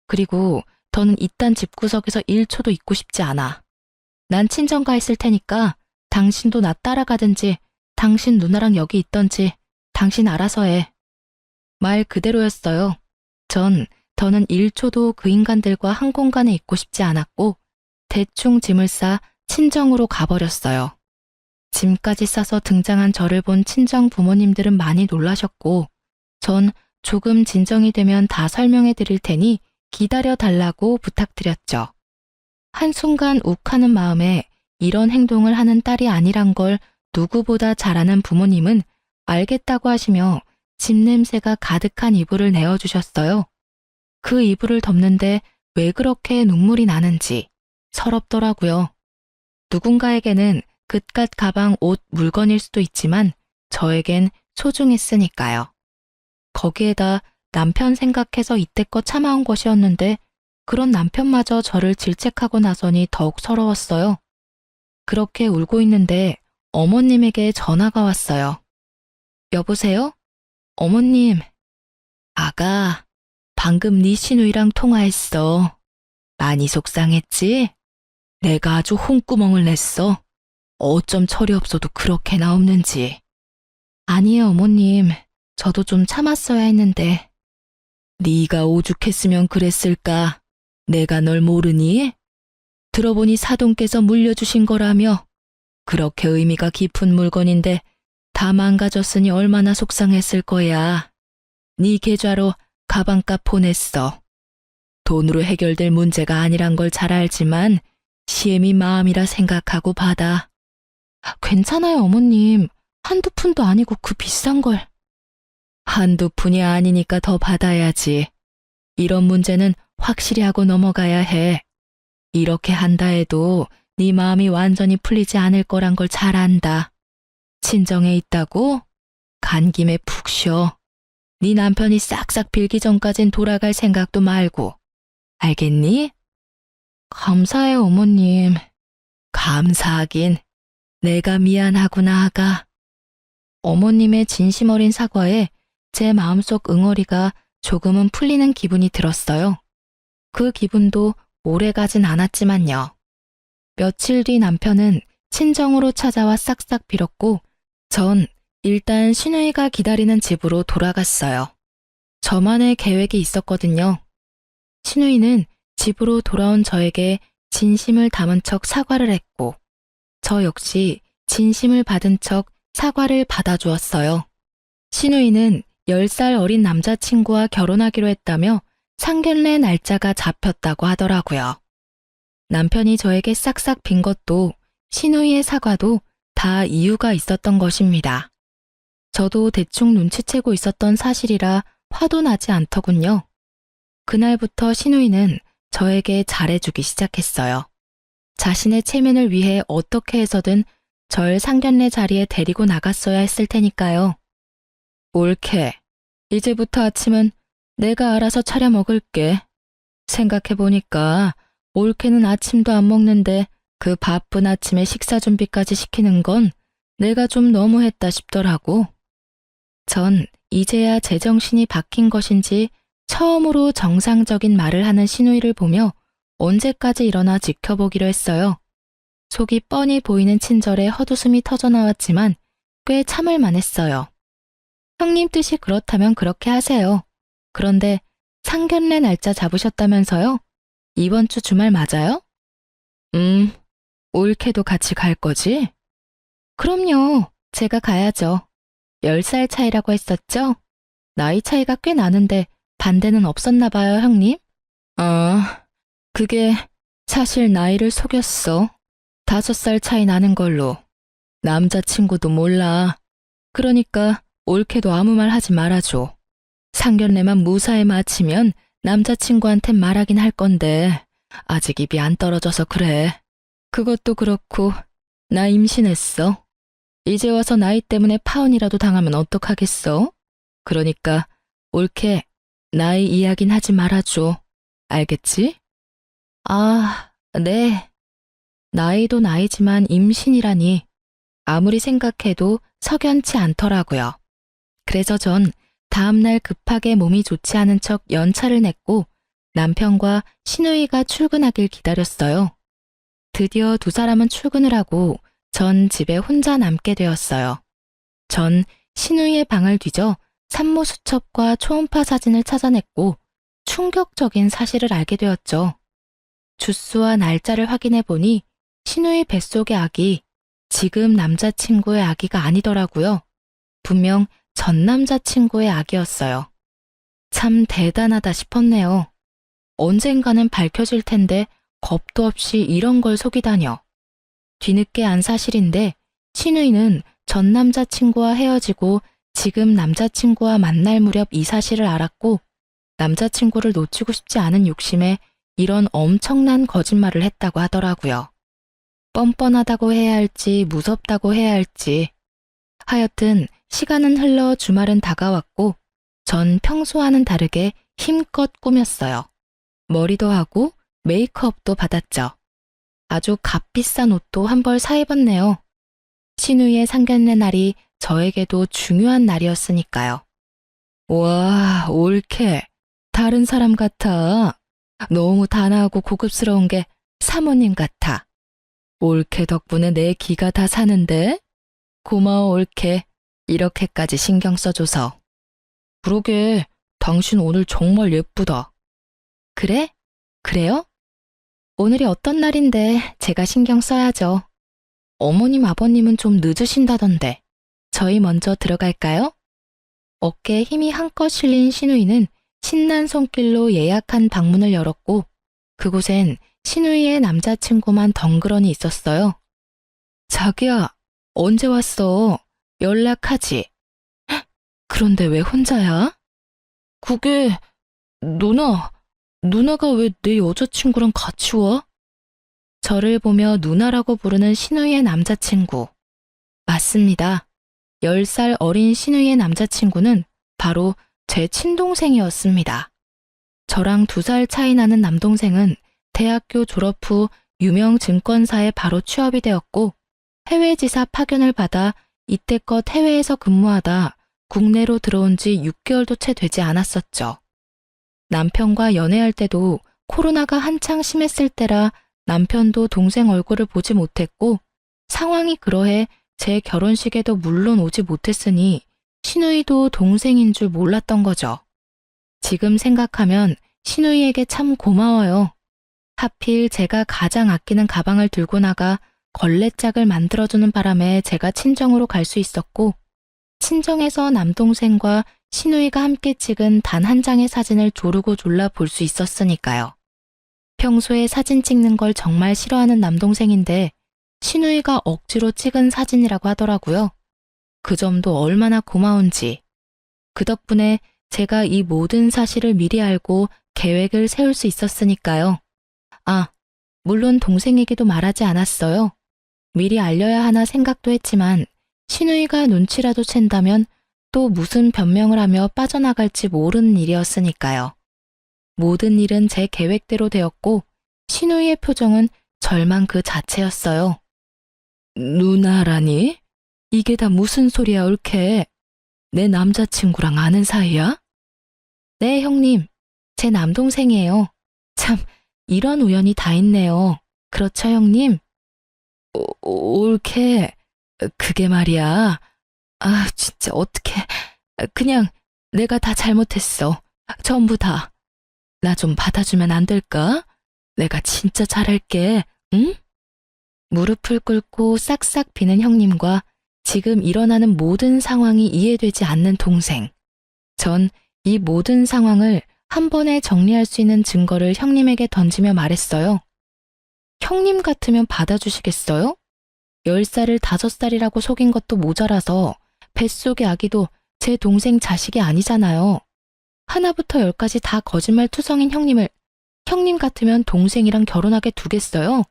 Speaker 1: 그리고 더는 이딴 집구석에서 1초도 있고 싶지 않아. 난 친정가 있을 테니까 당신도 나 따라가든지 당신 누나랑 여기 있던지 당신 알아서 해. 말 그대로였어요. 더는 1초도 그 인간들과 한 공간에 있고 싶지 않았고 대충 짐을 싸 친정으로 가버렸어요. 짐까지 싸서 등장한 저를 본 친정 부모님들은 많이 놀라셨고 전 조금 진정이 되면 다 설명해 드릴 테니 기다려 달라고 부탁드렸죠. 한순간 욱하는 마음에 이런 행동을 하는 딸이 아니란 걸 누구보다 잘 아는 부모님은 알겠다고 하시며 집 냄새가 가득한 이불을 내어주셨어요. 그 이불을 덮는데 왜 그렇게 눈물이 나는지 서럽더라고요. 누군가에게는 그깟 가방, 옷, 물건일 수도 있지만 저에겐 소중했으니까요. 거기에다 남편 생각해서 이때껏 참아온 것이었는데 그런 남편마저 저를 질책하고 나서니 더욱 서러웠어요. 그렇게 울고 있는데 어머님에게 전화가 왔어요. 여보세요? 어머님. 아가, 방금 네 시누이랑 통화했어. 많이 속상했지? 내가 아주 홍구멍을 냈어. 어쩜 철이 없어도 그렇게나 없는지. 아니에요, 어머님. 저도 좀 참았어야 했는데. 네가 오죽했으면 그랬을까? 내가 널 모르니? 들어보니 사돈께서 물려주신 거라며. 그렇게 의미가 깊은 물건인데 다 망가졌으니 얼마나 속상했을 거야. 네 계좌로 가방값 보냈어. 돈으로 해결될 문제가 아니란 걸 잘 알지만 시엠이 마음이라 생각하고 받아. 괜찮아요, 어머님. 한두 푼도 아니고 그 비싼 걸. 한두 푼이 아니니까 더 받아야지. 이런 문제는 확실히 하고 넘어가야 해. 이렇게 한다 해도 네 마음이 완전히 풀리지 않을 거란 걸 잘 안다. 친정에 있다고? 간 김에 푹 쉬어. 네 남편이 싹싹 빌기 전까진 돌아갈 생각도 말고. 알겠니? 감사해요, 어머님. 감사하긴. 내가 미안하구나, 아가. 어머님의 진심 어린 사과에 제 마음속 응어리가 조금은 풀리는 기분이 들었어요. 그 기분도 오래 가진 않았지만요. 며칠 뒤 남편은 친정으로 찾아와 싹싹 빌었고 전 일단 시누이가 기다리는 집으로 돌아갔어요. 저만의 계획이 있었거든요. 시누이는 집으로 돌아온 저에게 진심을 담은 척 사과를 했고 저 역시 진심을 받은 척 사과를 받아주었어요. 시누이는 10살 어린 남자친구와 결혼하기로 했다며 상견례 날짜가 잡혔다고 하더라고요. 남편이 저에게 싹싹 빈 것도 시누이의 사과도 다 이유가 있었던 것입니다. 저도 대충 눈치채고 있었던 사실이라 화도 나지 않더군요. 그날부터 시누이는 저에게 잘해주기 시작했어요. 자신의 체면을 위해 어떻게 해서든 절 상견례 자리에 데리고 나갔어야 했을 테니까요. 옳게. 이제부터 아침은 내가 알아서 차려 먹을게. 생각해보니까 옳게는 아침도 안 먹는데 그 바쁜 아침에 식사 준비까지 시키는 건 내가 좀 너무했다 싶더라고. 전 이제야 제정신이 바뀐 것인지 처음으로 정상적인 말을 하는 시누이를 보며 언제까지 일어나 지켜보기로 했어요. 속이 뻔히 보이는 친절에 헛웃음이 터져나왔지만 꽤 참을 만했어요. 형님 뜻이 그렇다면 그렇게 하세요. 그런데 상견례 날짜 잡으셨다면서요? 이번 주 주말 맞아요? 옳게도 같이 갈 거지? 그럼요. 제가 가야죠. 10살 차이라고 했었죠? 나이 차이가 꽤 나는데 반대는 없었나 봐요, 형님? 그게 사실 나이를 속였어. 5살 차이 나는 걸로. 남자친구도 몰라. 그러니까 옳게도 아무 말 하지 말아줘. 상견례만 무사히 마치면 남자친구한텐 말하긴 할 건데 아직 입이 안 떨어져서 그래. 그것도 그렇고 나 임신했어. 이제 와서 나이 때문에 파혼이라도 당하면 어떡하겠어? 그러니까 옳게 나이 이야긴 하지 말아줘. 알겠지? 아, 네. 나이도 나이지만 임신이라니 아무리 생각해도 석연치 않더라고요. 그래서 전 다음날 급하게 몸이 좋지 않은 척 연차를 냈고 남편과 시누이가 출근하길 기다렸어요. 드디어 두 사람은 출근을 하고 전 집에 혼자 남게 되었어요. 전 시누이의 방을 뒤져 산모 수첩과 초음파 사진을 찾아냈고 충격적인 사실을 알게 되었죠. 주수와 날짜를 확인해 보니 시누이 뱃속의 아기, 지금 남자친구의 아기가 아니더라고요. 분명 전 남자친구의 아기였어요. 참 대단하다 싶었네요. 언젠가는 밝혀질 텐데 겁도 없이 이런 걸 속이다녀. 뒤늦게 안 사실인데 시누이는 전 남자친구와 헤어지고 지금 남자친구와 만날 무렵 이 사실을 알았고 남자친구를 놓치고 싶지 않은 욕심에 이런 엄청난 거짓말을 했다고 하더라고요. 뻔뻔하다고 해야 할지 무섭다고 해야 할지 하여튼 시간은 흘러 주말은 다가왔고 전 평소와는 다르게 힘껏 꾸몄어요. 머리도 하고 메이크업도 받았죠. 아주 값비싼 옷도 한 벌 사 입었네요. 시누이의 상견례 날이 저에게도 중요한 날이었으니까요. 와, 옳게. 다른 사람 같아. 너무 단아하고 고급스러운 게 사모님 같아. 올케 덕분에 내 기가 다 사는데? 고마워, 올케. 이렇게까지 신경 써줘서. 그러게, 당신 오늘 정말 예쁘다. 그래? 그래요? 오늘이 어떤 날인데 제가 신경 써야죠. 어머님, 아버님은 좀 늦으신다던데. 저희 먼저 들어갈까요? 어깨에 힘이 한껏 실린 신우이는 신난 손길로 예약한 방문을 열었고 그곳엔 신우이의 남자친구만 덩그러니 있었어요. 자기야, 언제 왔어? 연락하지. 헉, 그런데 왜 혼자야? 그게 누나가 왜 내 여자친구랑 같이 와? 저를 보며 누나라고 부르는 신우이의 남자친구. 맞습니다. 10살 어린 신우이의 남자친구는 바로 제 친동생이었습니다. 저랑 2살 차이 나는 남동생은 대학교 졸업 후 유명 증권사에 바로 취업이 되었고 해외지사 파견을 받아 이때껏 해외에서 근무하다 국내로 들어온 지 6개월도 채 되지 않았었죠. 남편과 연애할 때도 코로나가 한창 심했을 때라 남편도 동생 얼굴을 보지 못했고 상황이 그러해 제 결혼식에도 물론 오지 못했으니 신우이도 동생인 줄 몰랐던 거죠. 지금 생각하면 신우이에게 참 고마워요. 하필 제가 가장 아끼는 가방을 들고 나가 걸레짝을 만들어주는 바람에 제가 친정으로 갈 수 있었고 친정에서 남동생과 신우이가 함께 찍은 단 한 장의 사진을 조르고 졸라 볼 수 있었으니까요. 평소에 사진 찍는 걸 정말 싫어하는 남동생인데 신우이가 억지로 찍은 사진이라고 하더라고요. 그 점도 얼마나 고마운지. 그 덕분에 제가 이 모든 사실을 미리 알고 계획을 세울 수 있었으니까요. 아, 물론 동생에게도 말하지 않았어요. 미리 알려야 하나 생각도 했지만 신우이가 눈치라도 챈다면 또 무슨 변명을 하며 빠져나갈지 모르는 일이었으니까요. 모든 일은 제 계획대로 되었고 신우이의 표정은 절망 그 자체였어요. 누나라니? 이게 다 무슨 소리야, 올케? 내 남자친구랑 아는 사이야? 네, 형님. 제 남동생이에요. 참, 이런 우연이 다 있네요. 그렇죠, 형님? 올케, 그게 말이야. 아, 진짜 어떡해. 그냥 내가 다 잘못했어. 전부 다. 나 좀 받아주면 안 될까? 내가 진짜 잘할게, 응? 무릎을 꿇고 싹싹 비는 형님과 지금 일어나는 모든 상황이 이해되지 않는 동생. 전 이 모든 상황을 한 번에 정리할 수 있는 증거를 형님에게 던지며 말했어요. 형님 같으면 받아주시겠어요? 10살을 5살이라고 속인 것도 모자라서 뱃속의 아기도 제 동생 자식이 아니잖아요. 하나부터 10까지 다 거짓말 투성인 형님을 형님 같으면 동생이랑 결혼하게 두겠어요?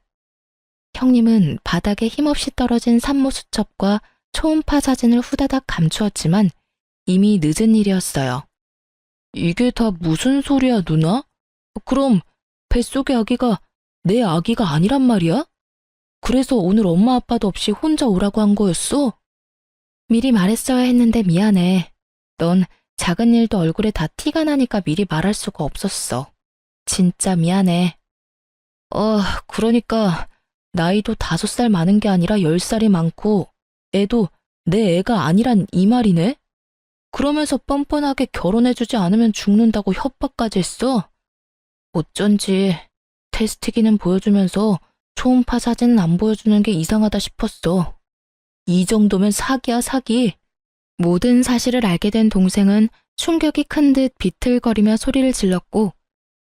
Speaker 1: 형님은 바닥에 힘없이 떨어진 산모 수첩과 초음파 사진을 후다닥 감추었지만 이미 늦은 일이었어요. 이게 다 무슨 소리야, 누나? 그럼 뱃속의 아기가 내 아기가 아니란 말이야? 그래서 오늘 엄마 아빠도 없이 혼자 오라고 한 거였어? 미리 말했어야 했는데 미안해. 넌 작은 일도 얼굴에 다 티가 나니까 미리 말할 수가 없었어. 진짜 미안해. 그러니까 나이도 5살 많은 게 아니라 10살이 많고 애도 내 애가 아니란 이 말이네? 그러면서 뻔뻔하게 결혼해주지 않으면 죽는다고 협박까지 했어? 어쩐지 테스트기는 보여주면서 초음파 사진은 안 보여주는 게 이상하다 싶었어. 이 정도면 사기야, 사기. 모든 사실을 알게 된 동생은 충격이 큰 듯 비틀거리며 소리를 질렀고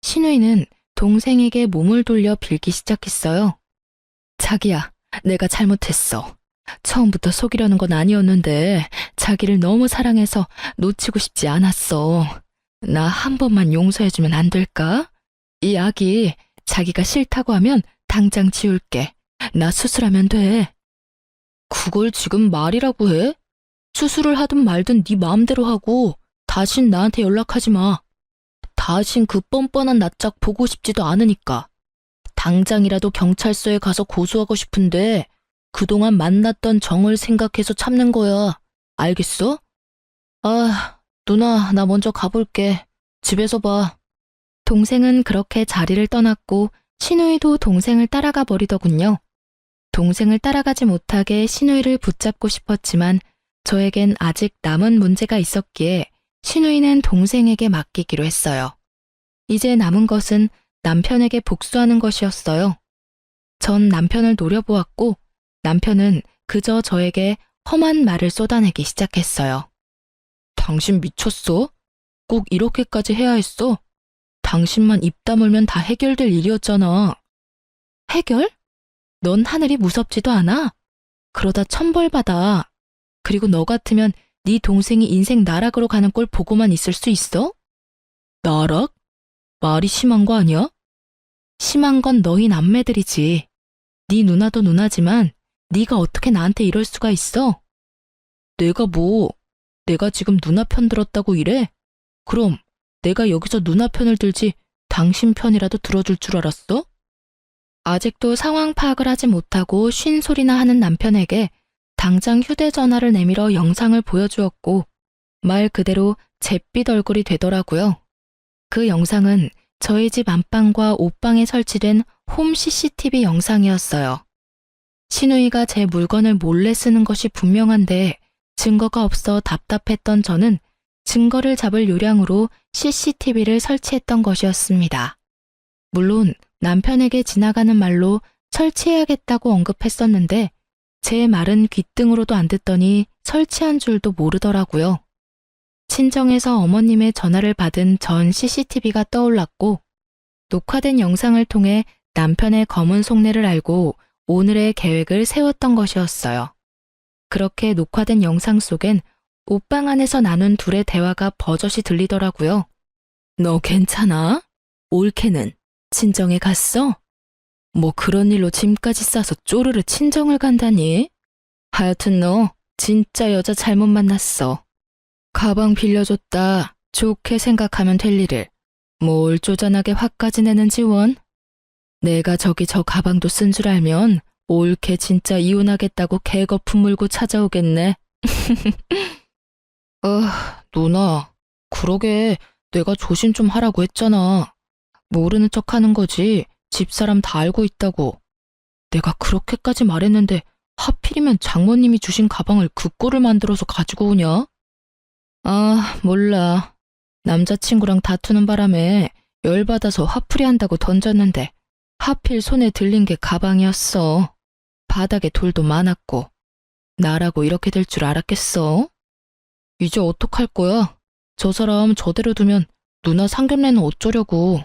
Speaker 1: 신우이는 동생에게 몸을 돌려 빌기 시작했어요. 자기야, 내가 잘못했어. 처음부터 속이려는 건 아니었는데 자기를 너무 사랑해서 놓치고 싶지 않았어. 나 한 번만 용서해주면 안 될까? 이 아기 자기가 싫다고 하면 당장 지울게. 나 수술하면 돼. 그걸 지금 말이라고 해? 수술을 하든 말든 네 마음대로 하고 다신 나한테 연락하지 마. 다신 그 뻔뻔한 낯짝 보고 싶지도 않으니까. 당장이라도 경찰서에 가서 고소하고 싶은데 그동안 만났던 정을 생각해서 참는 거야. 알겠어? 아, 누나, 나 먼저 가볼게. 집에서 봐. 동생은 그렇게 자리를 떠났고 신우이도 동생을 따라가 버리더군요. 동생을 따라가지 못하게 시누이를 붙잡고 싶었지만 저에겐 아직 남은 문제가 있었기에 시누이는 동생에게 맡기기로 했어요. 이제 남은 것은 남편에게 복수하는 것이었어요. 전 남편을 노려보았고 남편은 그저 저에게 험한 말을 쏟아내기 시작했어요. 당신 미쳤어? 꼭 이렇게까지 해야 했어? 당신만 입 다물면 다 해결될 일이었잖아. 해결? 넌 하늘이 무섭지도 않아? 그러다 천벌받아. 그리고 너 같으면 네 동생이 인생 나락으로 가는 꼴 보고만 있을 수 있어? 나락? 말이 심한 거 아니야? 심한 건 너희 남매들이지. 네 누나도 누나지만 네가 어떻게 나한테 이럴 수가 있어? 내가 지금 누나 편 들었다고 이래? 그럼 내가 여기서 누나 편을 들지 당신 편이라도 들어줄 줄 알았어? 아직도 상황 파악을 하지 못하고 쉰 소리나 하는 남편에게 당장 휴대전화를 내밀어 영상을 보여주었고 말 그대로 잿빛 얼굴이 되더라고요. 그 영상은 저희 집 안방과 옷방에 설치된 홈 CCTV 영상이었어요. 시누이가 제 물건을 몰래 쓰는 것이 분명한데 증거가 없어 답답했던 저는 증거를 잡을 요량으로 CCTV를 설치했던 것이었습니다. 물론 남편에게 지나가는 말로 설치해야겠다고 언급했었는데 제 말은 귓등으로도 안 듣더니 설치한 줄도 모르더라고요. 친정에서 어머님의 전화를 받은 전 CCTV가 떠올랐고 녹화된 영상을 통해 남편의 검은 속내를 알고 오늘의 계획을 세웠던 것이었어요. 그렇게 녹화된 영상 속엔 옷방 안에서 나눈 둘의 대화가 버젓이 들리더라고요. 너 괜찮아? 올케는 친정에 갔어? 뭐 그런 일로 짐까지 싸서 쪼르르 친정을 간다니? 하여튼 너 진짜 여자 잘못 만났어. 가방 빌려줬다. 좋게 생각하면 될 일을 뭘 쪼잔하게 화까지 내는 지원? 내가 저기 저 가방도 쓴 줄 알면 올케 진짜 이혼하겠다고 개거품 물고 찾아오겠네. 누나, 그러게 내가 조심 좀 하라고 했잖아. 모르는 척 하는 거지. 집사람 다 알고 있다고. 내가 그렇게까지 말했는데 하필이면 장모님이 주신 가방을 그 꼴을 만들어서 가지고 오냐? 아, 몰라. 남자친구랑 다투는 바람에 열받아서 화풀이 한다고 던졌는데 하필 손에 들린 게 가방이었어. 바닥에 돌도 많았고. 나라고 이렇게 될 줄 알았겠어? 이제 어떡할 거야? 저 사람 저대로 두면 누나 상견례는 어쩌려고.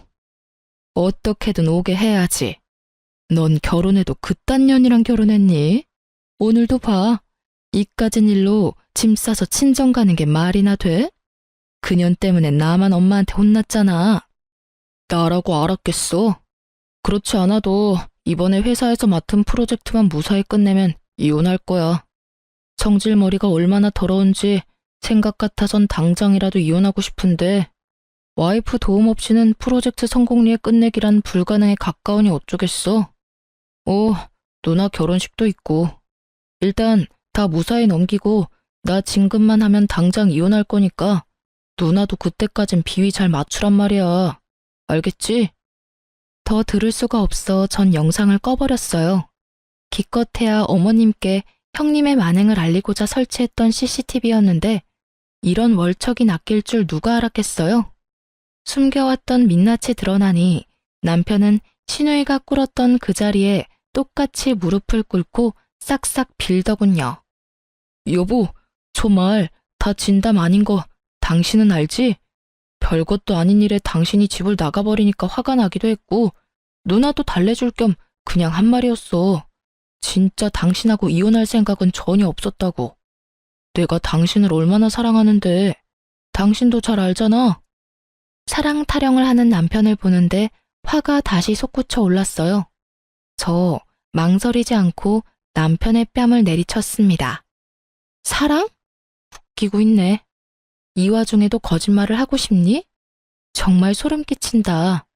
Speaker 1: 어떻게든 오게 해야지. 넌 결혼해도 그딴 년이랑 결혼했니? 오늘도 봐. 이까진 일로 짐 싸서 친정 가는 게 말이나 돼? 그년 때문에 나만 엄마한테 혼났잖아. 나라고 알았겠어. 그렇지 않아도 이번에 회사에서 맡은 프로젝트만 무사히 끝내면 이혼할 거야. 성질머리가 얼마나 더러운지 생각 같아선 당장이라도 이혼하고 싶은데 와이프 도움 없이는 프로젝트 성공리에 끝내기란 불가능에 가까우니 어쩌겠어. 누나 결혼식도 있고. 일단 다 무사히 넘기고 나 진급만 하면 당장 이혼할 거니까 누나도 그때까진 비위 잘 맞추란 말이야. 알겠지? 더 들을 수가 없어 전 영상을 꺼버렸어요. 기껏해야 어머님께 형님의 만행을 알리고자 설치했던 CCTV였는데 이런 월척이 낚일 줄 누가 알았겠어요? 숨겨왔던 민낯이 드러나니 남편은 시누이가 꿇었던 그 자리에 똑같이 무릎을 꿇고 싹싹 빌더군요. 여보, 저 말 다 진담 아닌 거 당신은 알지? 별것도 아닌 일에 당신이 집을 나가버리니까 화가 나기도 했고 누나도 달래줄 겸 그냥 한 말이었어. 진짜 당신하고 이혼할 생각은 전혀 없었다고. 내가 당신을 얼마나 사랑하는데 당신도 잘 알잖아. 사랑 타령을 하는 남편을 보는데 화가 다시 솟구쳐 올랐어요. 저 망설이지 않고 남편의 뺨을 내리쳤습니다. 사랑? 웃기고 있네. 이 와중에도 거짓말을 하고 싶니? 정말 소름 끼친다.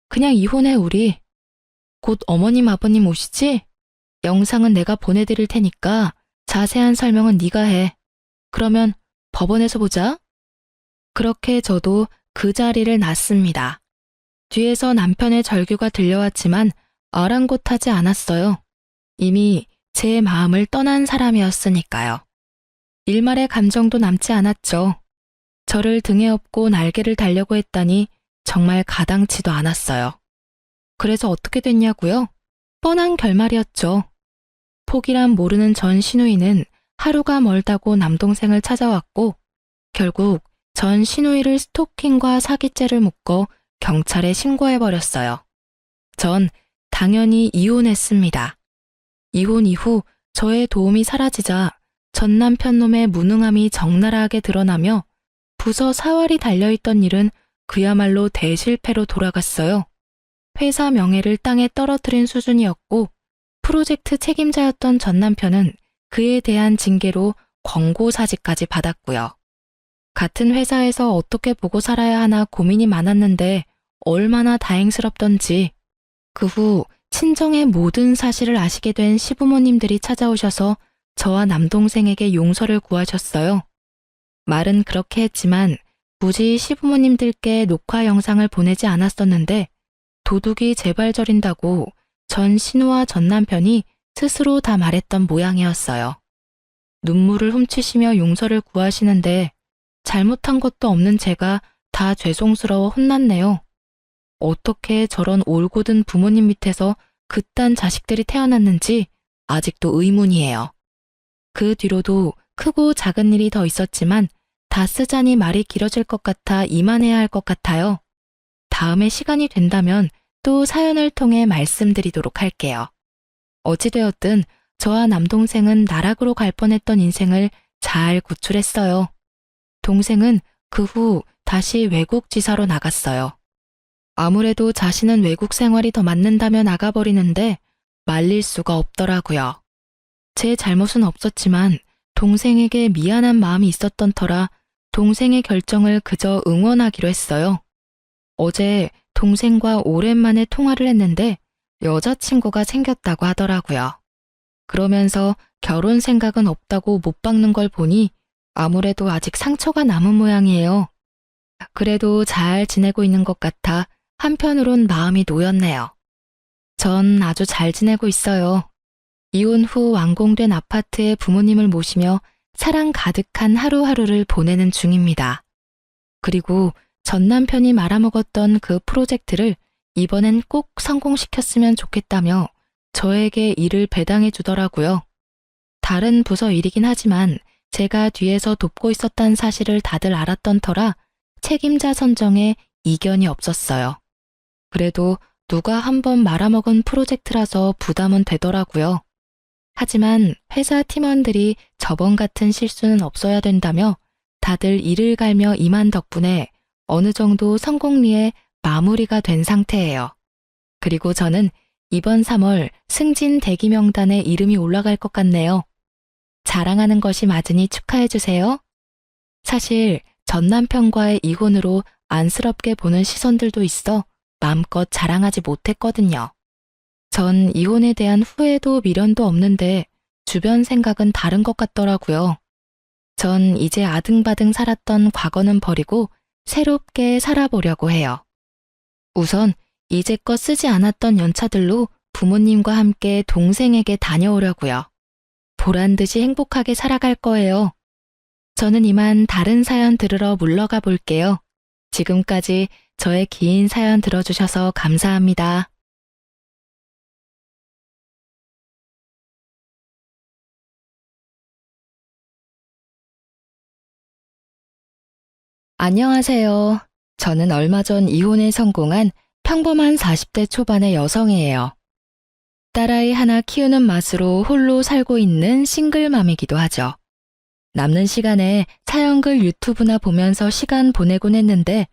Speaker 1: 그냥 이혼해 우리. 곧 어머님 아버님 오시지? 영상은 내가 보내드릴 테니까 자세한 설명은 네가 해. 그러면 법원에서 보자. 그렇게 저도 그 자리를 났습니다. 뒤에서 남편의 절규가 들려왔지만 아랑곳하지 않았어요. 이미 제 마음을 떠난 사람이었으니까요. 일말의 감정도 남지 않았죠. 저를 등에 업고 날개를 달려고 했다니 정말 가당치도 않았어요. 그래서 어떻게 됐냐고요? 뻔한 결말이었죠. 폭이란 모르는 전 시누이는 하루가 멀다고 남동생을 찾아왔고 결국 전 시누이를 스토킹과 사기죄를 묶어 경찰에 신고해버렸어요. 전 당연히 이혼했습니다. 이혼 이후 저의 도움이 사라지자 전 남편 놈의 무능함이 적나라하게 드러나며 부서 사활이 달려있던 일은 그야말로 대실패로 돌아갔어요. 회사 명예를 땅에 떨어뜨린 수준이었고 프로젝트 책임자였던 전 남편은 그에 대한 징계로 권고사직까지 받았고요. 같은 회사에서 어떻게 보고 살아야 하나 고민이 많았는데 얼마나 다행스럽던지 그 후 친정의 모든 사실을 아시게 된 시부모님들이 찾아오셔서 저와 남동생에게 용서를 구하셨어요. 말은 그렇게 했지만 굳이 시부모님들께 녹화 영상을 보내지 않았었는데 도둑이 재발 저린다고 전 신우와 전 남편이 스스로 다 말했던 모양이었어요. 눈물을 훔치시며 용서를 구하시는데 잘못한 것도 없는 제가 다 죄송스러워 혼났네요. 어떻게 저런 올곧은 부모님 밑에서 그딴 자식들이 태어났는지 아직도 의문이에요. 그 뒤로도 크고 작은 일이 더 있었지만 다 쓰자니 말이 길어질 것 같아 이만해야 할 것 같아요. 다음에 시간이 된다면 또 사연을 통해 말씀드리도록 할게요. 어찌되었든 저와 남동생은 나락으로 갈 뻔했던 인생을 잘 구출했어요. 동생은 그 후 다시 외국 지사로 나갔어요. 아무래도 자신은 외국 생활이 더 맞는다며 나가버리는데 말릴 수가 없더라고요. 제 잘못은 없었지만 동생에게 미안한 마음이 있었던 터라 동생의 결정을 그저 응원하기로 했어요. 어제 동생과 오랜만에 통화를 했는데 여자친구가 생겼다고 하더라고요. 그러면서 결혼 생각은 없다고 못 박는 걸 보니 아무래도 아직 상처가 남은 모양이에요. 그래도 잘 지내고 있는 것 같아 한편으론 마음이 놓였네요. 전 아주 잘 지내고 있어요. 이혼 후 완공된 아파트에 부모님을 모시며 사랑 가득한 하루하루를 보내는 중입니다. 그리고 전 남편이 말아먹었던 그 프로젝트를 이번엔 꼭 성공시켰으면 좋겠다며 저에게 일을 배당해 주더라고요. 다른 부서 일이긴 하지만 제가 뒤에서 돕고 있었다는 사실을 다들 알았던 터라 책임자 선정에 이견이 없었어요. 그래도 누가 한번 말아먹은 프로젝트라서 부담은 되더라고요. 하지만 회사 팀원들이 저번 같은 실수는 없어야 된다며 다들 이를 갈며 임한 덕분에 어느 정도 성공리에 마무리가 된 상태예요. 그리고 저는 이번 3월 승진 대기 명단에 이름이 올라갈 것 같네요. 자랑하는 것이 맞으니 축하해주세요. 사실 전 남편과의 이혼으로 안쓰럽게 보는 시선들도 있어 마음껏 자랑하지 못했거든요. 전 이혼에 대한 후회도 미련도 없는데 주변 생각은 다른 것 같더라고요. 전 이제 아등바등 살았던 과거는 버리고 새롭게 살아보려고 해요. 우선 이제껏 쓰지 않았던 연차들로 부모님과 함께 동생에게 다녀오려고요. 보란 듯이 행복하게 살아갈 거예요. 저는 이만 다른 사연 들으러 물러가 볼게요. 지금까지 저의 긴 사연 들어주셔서 감사합니다. 안녕하세요. 저는 얼마 전 이혼에 성공한 평범한 40대 초반의 여성이에요. 딸아이 하나 키우는 맛으로 홀로 살고 있는 싱글맘이기도 하죠. 남는 시간에 사연글 유튜브나 보면서 시간 보내곤 했는데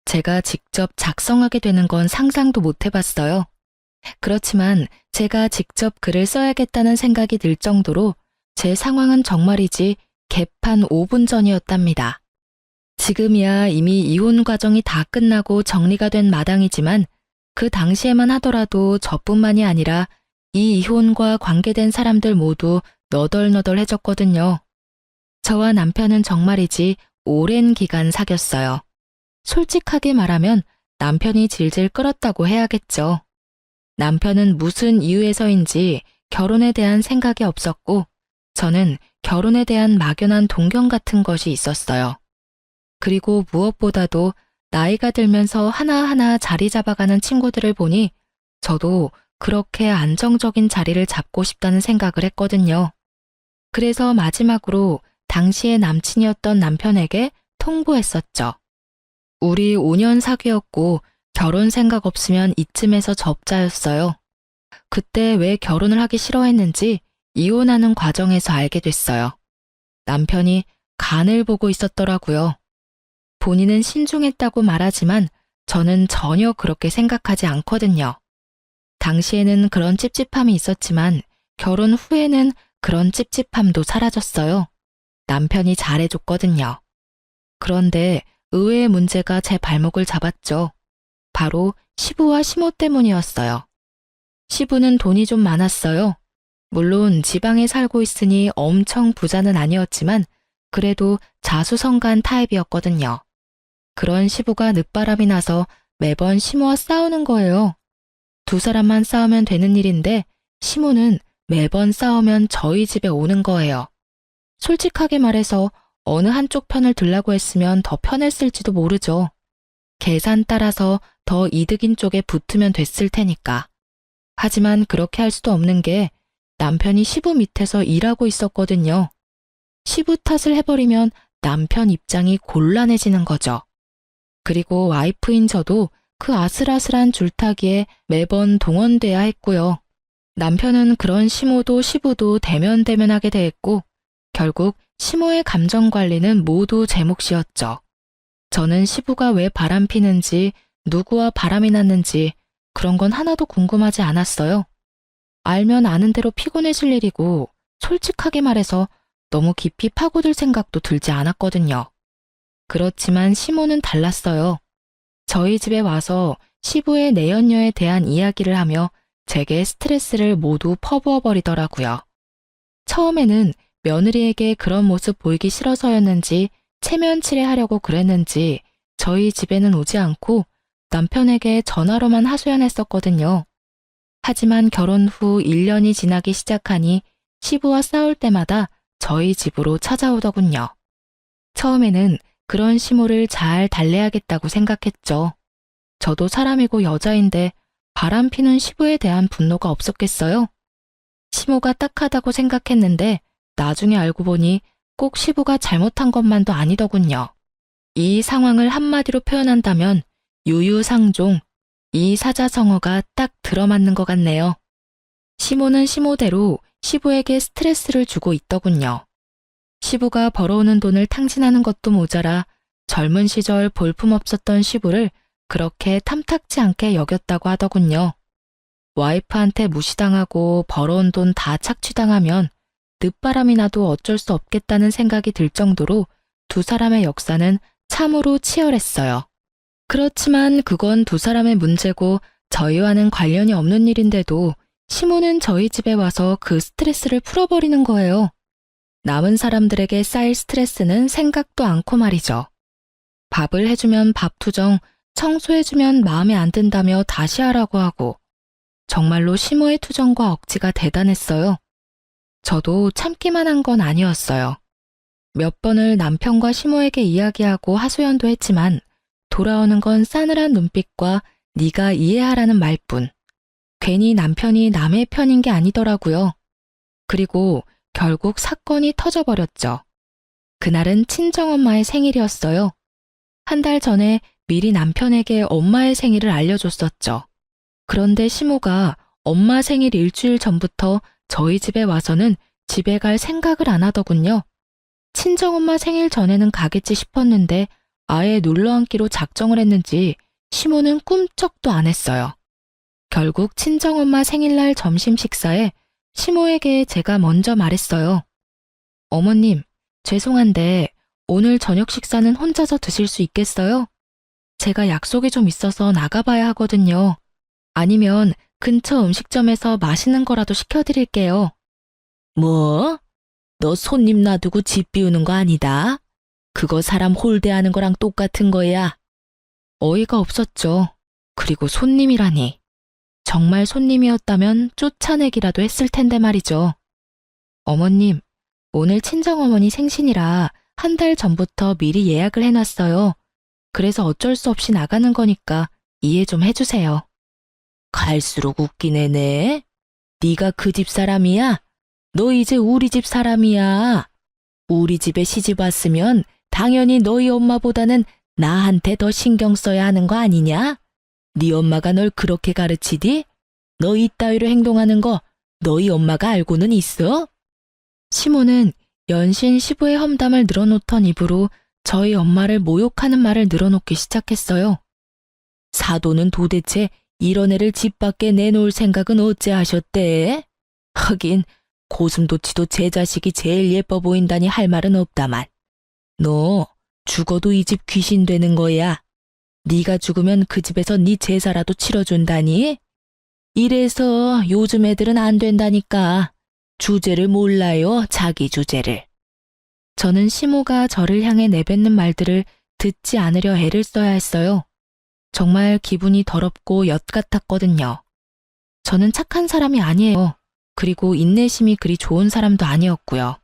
Speaker 1: 제가 직접 작성하게 되는 건 상상도 못 해봤어요. 그렇지만 제가 직접 글을 써야겠다는 생각이 들 정도로 제 상황은 정말이지 개판 5분 전이었답니다. 지금이야 이미 이혼 과정이 다 끝나고 정리가 된 마당이지만 그 당시에만 하더라도 저뿐만이 아니라 이 이혼과 관계된 사람들 모두 너덜너덜해졌거든요. 저와 남편은 정말이지 오랜 기간 사귀었어요. 솔직하게 말하면 남편이 질질 끌었다고 해야겠죠. 남편은 무슨 이유에서인지 결혼에 대한 생각이 없었고 저는 결혼에 대한 막연한 동경 같은 것이 있었어요. 그리고 무엇보다도 나이가 들면서 하나하나 자리 잡아가는 친구들을 보니 저도 그렇게 안정적인 자리를 잡고 싶다는 생각을 했거든요. 그래서 마지막으로 당시의 남친이었던 남편에게 통보했었죠. 우리 5년 사귀었고 결혼 생각 없으면 이쯤에서 접자였어요. 그때 왜 결혼을 하기 싫어했는지 이혼하는 과정에서 알게 됐어요. 남편이 간을 보고 있었더라고요. 본인은 신중했다고 말하지만 저는 전혀 그렇게 생각하지 않거든요. 당시에는 그런 찝찝함이 있었지만 결혼 후에는 그런 찝찝함도 사라졌어요. 남편이 잘해줬거든요. 그런데 의외의 문제가 제 발목을 잡았죠. 바로 시부와 시모 때문이었어요. 시부는 돈이 좀 많았어요. 물론 지방에 살고 있으니 엄청 부자는 아니었지만 그래도 자수성가한 타입이었거든요. 그런 시부가 늦바람이 나서 매번 시모와 싸우는 거예요. 두 사람만 싸우면 되는 일인데 시모는 매번 싸우면 저희 집에 오는 거예요. 솔직하게 말해서 어느 한쪽 편을 들라고 했으면 더 편했을지도 모르죠. 계산 따라서 더 이득인 쪽에 붙으면 됐을 테니까. 하지만 그렇게 할 수도 없는 게 남편이 시부 밑에서 일하고 있었거든요. 시부 탓을 해버리면 남편 입장이 곤란해지는 거죠. 그리고 와이프인 저도 그 아슬아슬한 줄타기에 매번 동원돼야 했고요. 남편은 그런 시모도 시부도 대면대면하게 대했고 결국 시모의 감정 관리는 모두 제 몫이었죠. 저는 시부가 왜 바람 피는지 누구와 바람이 났는지 그런 건 하나도 궁금하지 않았어요. 알면 아는 대로 피곤해질 일이고 솔직하게 말해서 너무 깊이 파고들 생각도 들지 않았거든요. 그렇지만 시모는 달랐어요. 저희 집에 와서 시부의 내연녀에 대한 이야기를 하며 제게 스트레스를 모두 퍼부어 버리더라고요. 처음에는 며느리에게 그런 모습 보이기 싫어서였는지 체면 칠해하려고 그랬는지 저희 집에는 오지 않고 남편에게 전화로만 하소연했었거든요. 하지만 결혼 후 1년이 지나기 시작하니 시부와 싸울 때마다 저희 집으로 찾아오더군요. 처음에는 그런 시모를 잘 달래야겠다고 생각했죠. 저도 사람이고 여자인데 바람 피는 시부에 대한 분노가 없었겠어요? 시모가 딱하다고 생각했는데 나중에 알고 보니 꼭 시부가 잘못한 것만도 아니더군요. 이 상황을 한마디로 표현한다면 유유상종, 이 사자성어가 딱 들어맞는 것 같네요. 시모는 시모대로 시부에게 스트레스를 주고 있더군요. 시부가 벌어오는 돈을 탕진하는 것도 모자라 젊은 시절 볼품없었던 시부를 그렇게 탐탁지 않게 여겼다고 하더군요. 와이프한테 무시당하고 벌어온 돈 다 착취당하면 늦바람이 나도 어쩔 수 없겠다는 생각이 들 정도로 두 사람의 역사는 참으로 치열했어요. 그렇지만 그건 두 사람의 문제고 저희와는 관련이 없는 일인데도 시모는 저희 집에 와서 그 스트레스를 풀어버리는 거예요. 남은 사람들에게 쌓일 스트레스는 생각도 않고 말이죠. 밥을 해주면 밥투정, 청소해주면 마음에 안 든다며 다시 하라고 하고 정말로 시모의 투정과 억지가 대단했어요. 저도 참기만 한 건 아니었어요. 몇 번을 남편과 시모에게 이야기하고 하소연도 했지만 돌아오는 건 싸늘한 눈빛과 네가 이해하라는 말뿐. 괜히 남편이 남의 편인 게 아니더라고요. 그리고 결국 사건이 터져버렸죠. 그날은 친정엄마의 생일이었어요. 한 달 전에 미리 남편에게 엄마의 생일을 알려줬었죠. 그런데 시모가 엄마 생일 일주일 전부터 저희 집에 와서는 집에 갈 생각을 안 하더군요. 친정엄마 생일 전에는 가겠지 싶었는데 아예 눌러앉기로 작정을 했는지 시모는 꿈쩍도 안 했어요. 결국 친정엄마 생일날 점심 식사에 시모에게 제가 먼저 말했어요. 어머님, 죄송한데 오늘 저녁 식사는 혼자서 드실 수 있겠어요? 제가 약속이 좀 있어서 나가봐야 하거든요. 아니면 근처 음식점에서 맛있는 거라도 시켜드릴게요. 뭐? 너 손님 놔두고 집 비우는 거 아니다? 그거 사람 홀대하는 거랑 똑같은 거야. 어이가 없었죠. 그리고 손님이라니. 정말 손님이었다면 쫓아내기라도 했을 텐데 말이죠. 어머님, 오늘 친정어머니 생신이라 한 달 전부터 미리 예약을 해놨어요. 그래서 어쩔 수 없이 나가는 거니까 이해 좀 해주세요. 갈수록 웃기네, 네. 네가 그 집 사람이야? 너 이제 우리 집 사람이야. 우리 집에 시집 왔으면 당연히 너희 엄마보다는 나한테 더 신경 써야 하는 거 아니냐? 네 엄마가 널 그렇게 가르치디? 너 이따위로 행동하는 거 너희 엄마가 알고는 있어? 시모는 연신 시부의 험담을 늘어놓던 입으로 저희 엄마를 모욕하는 말을 늘어놓기 시작했어요. 사돈은 도대체 이런 애를 집 밖에 내놓을 생각은 어째 하셨대? 하긴 고슴도치도 제 자식이 제일 예뻐 보인다니 할 말은 없다만. 너 죽어도 이 집 귀신 되는 거야. 네가 죽으면 그 집에서 네 제사라도 치러준다니? 이래서 요즘 애들은 안 된다니까. 주제를 몰라요, 자기 주제를. 저는 시모가 저를 향해 내뱉는 말들을 듣지 않으려 애를 써야 했어요. 정말 기분이 더럽고 엿 같았거든요. 저는 착한 사람이 아니에요. 그리고 인내심이 그리 좋은 사람도 아니었고요.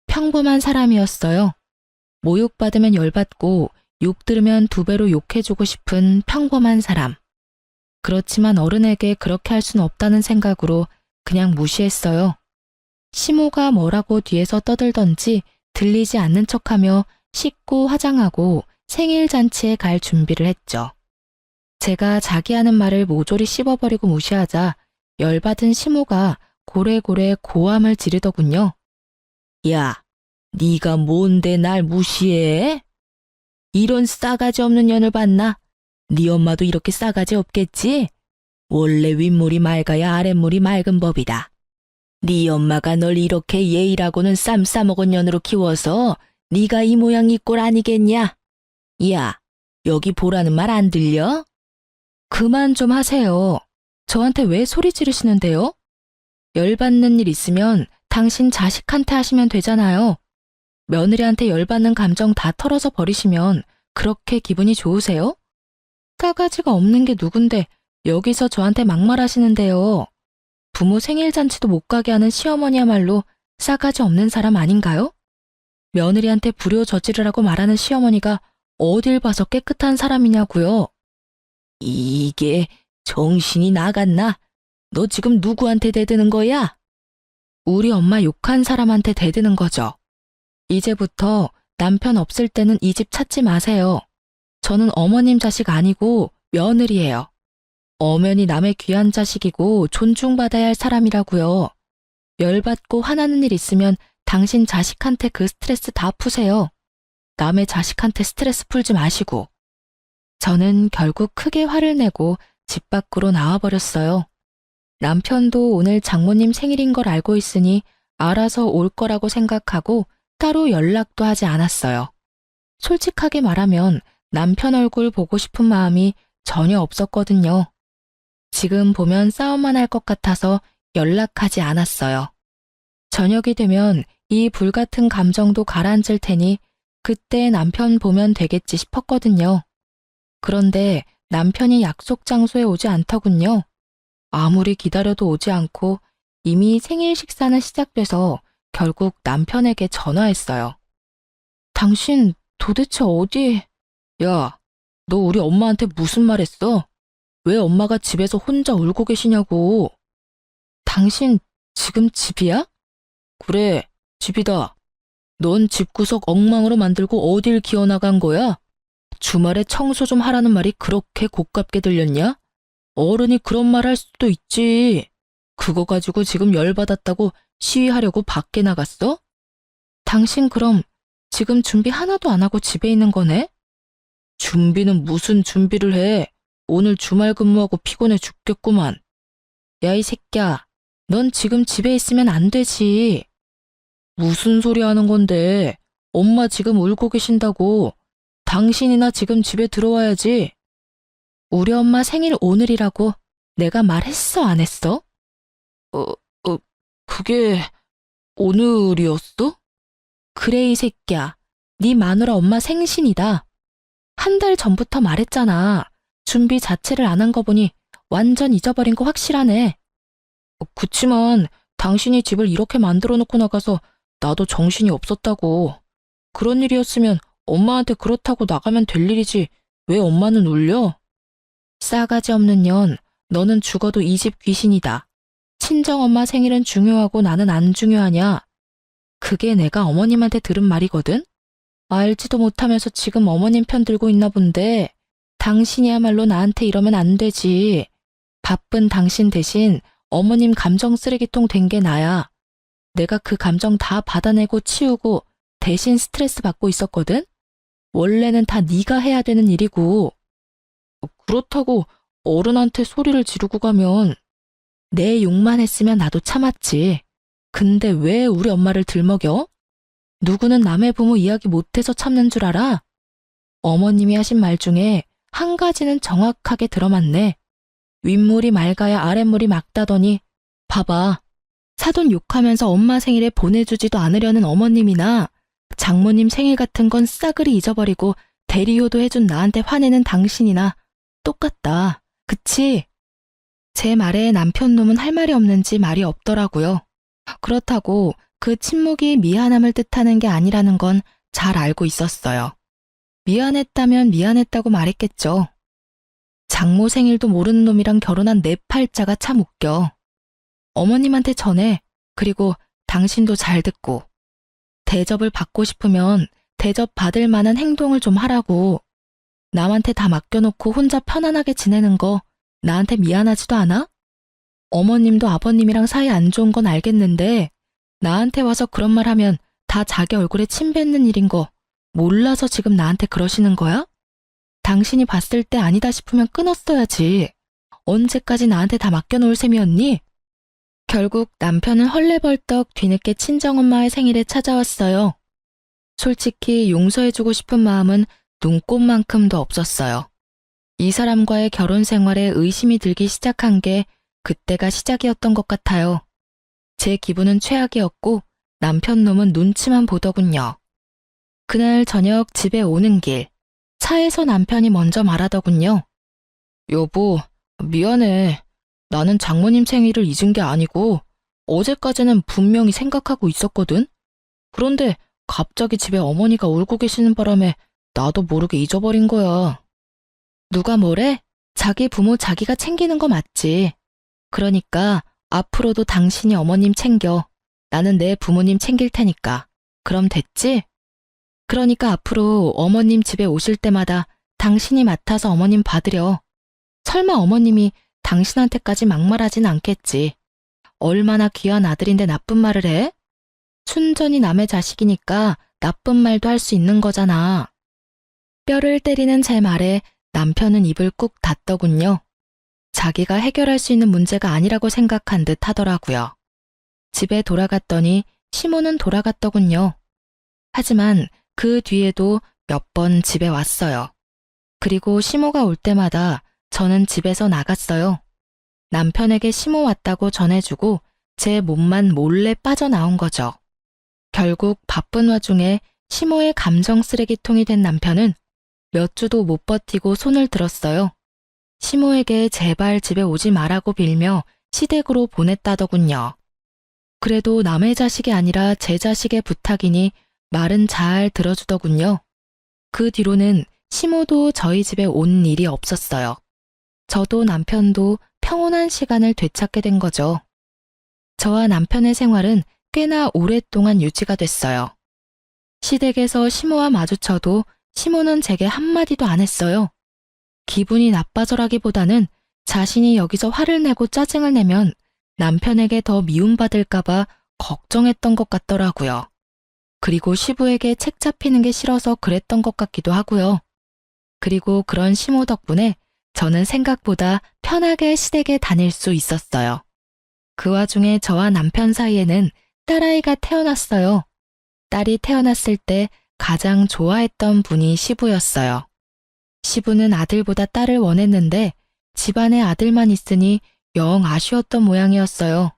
Speaker 1: 평범한 사람이었어요. 모욕받으면 열받고 욕 들으면 두 배로 욕해주고 싶은 평범한 사람. 그렇지만 어른에게 그렇게 할 순 없다는 생각으로 그냥 무시했어요. 시모가 뭐라고 뒤에서 떠들던지 들리지 않는 척하며 씻고 화장하고 생일 잔치에 갈 준비를 했죠. 제가 자기 하는 말을 모조리 씹어버리고 무시하자 열받은 시모가 고래고래 고함을 지르더군요. 야, 네가 뭔데 날 무시해? 이런 싸가지 없는 년을 봤나? 네 엄마도 이렇게 싸가지 없겠지? 원래 윗물이 맑아야 아랫물이 맑은 법이다. 네 엄마가 널 이렇게 예의라고는 쌈 싸먹은 년으로 키워서 네가 이 모양 이 꼴 아니겠냐? 야, 여기 보라는 말 안 들려? 그만 좀 하세요. 저한테 왜 소리 지르시는데요? 열받는 일 있으면 당신 자식한테 하시면 되잖아요. 며느리한테 열받는 감정 다 털어서 버리시면 그렇게 기분이 좋으세요? 싸가지가 없는 게 누군데 여기서 저한테 막말하시는데요. 부모 생일잔치도 못 가게 하는 시어머니야말로 싸가지 없는 사람 아닌가요? 며느리한테 불효 저지르라고 말하는 시어머니가 어딜 봐서 깨끗한 사람이냐고요. 이게 정신이 나갔나? 너 지금 누구한테 대드는 거야? 우리 엄마 욕한 사람한테 대드는 거죠. 이제부터 남편 없을 때는 이 집 찾지 마세요. 저는 어머님 자식 아니고 며느리예요. 엄연히 남의 귀한 자식이고 존중받아야 할 사람이라고요. 열받고 화나는 일 있으면 당신 자식한테 그 스트레스 다 푸세요. 남의 자식한테 스트레스 풀지 마시고. 저는 결국 크게 화를 내고 집 밖으로 나와버렸어요. 남편도 오늘 장모님 생일인 걸 알고 있으니 알아서 올 거라고 생각하고 따로 연락도 하지 않았어요. 솔직하게 말하면 남편 얼굴 보고 싶은 마음이 전혀 없었거든요. 지금 보면 싸움만 할 것 같아서 연락하지 않았어요. 저녁이 되면 이 불같은 감정도 가라앉을 테니 그때 남편 보면 되겠지 싶었거든요. 그런데 남편이 약속 장소에 오지 않더군요. 아무리 기다려도 오지 않고 이미 생일 식사는 시작돼서 결국 남편에게 전화했어요. 당신 도대체 어디... 야, 너 우리 엄마한테 무슨 말 했어? 왜 엄마가 집에서 혼자 울고 계시냐고. 당신 지금 집이야? 그래, 집이다. 넌 집구석 엉망으로 만들고 어딜 기어나간 거야? 주말에 청소 좀 하라는 말이 그렇게 고깝게 들렸냐? 어른이 그런 말 할 수도 있지. 그거 가지고 지금 열받았다고 시위하려고 밖에 나갔어? 당신 그럼 지금 준비 하나도 안 하고 집에 있는 거네? 준비는 무슨 준비를 해? 오늘 주말 근무하고 피곤해 죽겠구만. 야, 이 새끼야. 넌 지금 집에 있으면 안 되지. 무슨 소리 하는 건데? 엄마 지금 울고 계신다고. 당신이나 지금 집에 들어와야지. 우리 엄마 생일 오늘이라고 내가 말했어, 안 했어? 그게 오늘이었어? 그래, 이 새끼야. 네 마누라 엄마 생신이다. 한 달 전부터 말했잖아. 준비 자체를 안 한 거 보니 완전 잊어버린 거 확실하네. 그치만 당신이 집을 이렇게 만들어 놓고 나가서 나도 정신이 없었다고. 그런 일이었으면 엄마한테 그렇다고 나가면 될 일이지. 왜 엄마는 울려? 싸가지 없는 년, 너는 죽어도 이 집 귀신이다. 친정엄마 생일은 중요하고 나는 안 중요하냐? 그게 내가 어머님한테 들은 말이거든? 알지도 못하면서 지금 어머님 편 들고 있나 본데 당신이야말로 나한테 이러면 안 되지. 바쁜 당신 대신 어머님 감정 쓰레기통 된 게 나야. 내가 그 감정 다 받아내고 치우고 대신 스트레스 받고 있었거든? 원래는 다 네가 해야 되는 일이고. 그렇다고 어른한테 소리를 지르고 가면 내 욕만 했으면 나도 참았지. 근데 왜 우리 엄마를 들먹여? 누구는 남의 부모 이야기 못해서 참는 줄 알아? 어머님이 하신 말 중에 한 가지는 정확하게 들어맞네. 윗물이 맑아야 아랫물이 맑다더니 봐봐. 사돈 욕하면서 엄마 생일에 보내주지도 않으려는 어머님이나 장모님 생일 같은 건 싸그리 잊어버리고 대리효도 해준 나한테 화내는 당신이나 똑같다. 그치? 제 말에 남편 놈은 할 말이 없는지 말이 없더라고요. 그렇다고 그 침묵이 미안함을 뜻하는 게 아니라는 건 잘 알고 있었어요. 미안했다면 미안했다고 말했겠죠. 장모 생일도 모르는 놈이랑 결혼한 내 팔자가 참 웃겨. 어머님한테 전해. 그리고 당신도 잘 듣고. 대접을 받고 싶으면 대접 받을 만한 행동을 좀 하라고. 남한테 다 맡겨놓고 혼자 편안하게 지내는 거 나한테 미안하지도 않아? 어머님도 아버님이랑 사이 안 좋은 건 알겠는데 나한테 와서 그런 말 하면 다 자기 얼굴에 침 뱉는 일인 거 몰라서 지금 나한테 그러시는 거야? 당신이 봤을 때 아니다 싶으면 끊었어야지. 언제까지 나한테 다 맡겨놓을 셈이었니? 결국 남편은 헐레벌떡 뒤늦게 친정엄마의 생일에 찾아왔어요. 솔직히 용서해주고 싶은 마음은 눈꼽만큼도 없었어요. 이 사람과의 결혼 생활에 의심이 들기 시작한 게 그때가 시작이었던 것 같아요. 제 기분은 최악이었고 남편 놈은 눈치만 보더군요. 그날 저녁 집에 오는 길, 차에서 남편이 먼저 말하더군요. 여보, 미안해. 나는 장모님 생일을 잊은 게 아니고 어제까지는 분명히 생각하고 있었거든. 그런데 갑자기 집에 어머니가 울고 계시는 바람에 나도 모르게 잊어버린 거야. 누가 뭐래? 자기 부모 자기가 챙기는 거 맞지. 그러니까 앞으로도 당신이 어머님 챙겨. 나는 내 부모님 챙길 테니까. 그럼 됐지? 그러니까 앞으로 어머님 집에 오실 때마다 당신이 맡아서 어머님 받으려. 설마 어머님이 당신한테까지 막말하진 않겠지. 얼마나 귀한 아들인데 나쁜 말을 해? 순전히 남의 자식이니까 나쁜 말도 할 수 있는 거잖아. 뼈를 때리는 제 말에 남편은 입을 꾹 닫더군요. 자기가 해결할 수 있는 문제가 아니라고 생각한 듯 하더라고요. 집에 돌아갔더니 시모는 돌아갔더군요. 하지만 그 뒤에도 몇 번 집에 왔어요. 그리고 시모가 올 때마다 저는 집에서 나갔어요. 남편에게 시모 왔다고 전해주고 제 몸만 몰래 빠져나온 거죠. 결국 바쁜 와중에 시모의 감정 쓰레기통이 된 남편은 몇 주도 못 버티고 손을 들었어요. 시모에게 제발 집에 오지 말라고 빌며 시댁으로 보냈다더군요. 그래도 남의 자식이 아니라 제 자식의 부탁이니 말은 잘 들어주더군요. 그 뒤로는 시모도 저희 집에 온 일이 없었어요. 저도 남편도 평온한 시간을 되찾게 된 거죠. 저와 남편의 생활은 꽤나 오랫동안 유지가 됐어요. 시댁에서 시모와 마주쳐도 시모는 제게 한마디도 안 했어요. 기분이 나빠져라기보다는 자신이 여기서 화를 내고 짜증을 내면 남편에게 더 미움받을까봐 걱정했던 것 같더라고요. 그리고 시부에게 책 잡히는 게 싫어서 그랬던 것 같기도 하고요. 그리고 그런 시모 덕분에 저는 생각보다 편하게 시댁에 다닐 수 있었어요. 그 와중에 저와 남편 사이에는 딸아이가 태어났어요. 딸이 태어났을 때 가장 좋아했던 분이 시부였어요. 시부는 아들보다 딸을 원했는데 집안에 아들만 있으니 영 아쉬웠던 모양이었어요.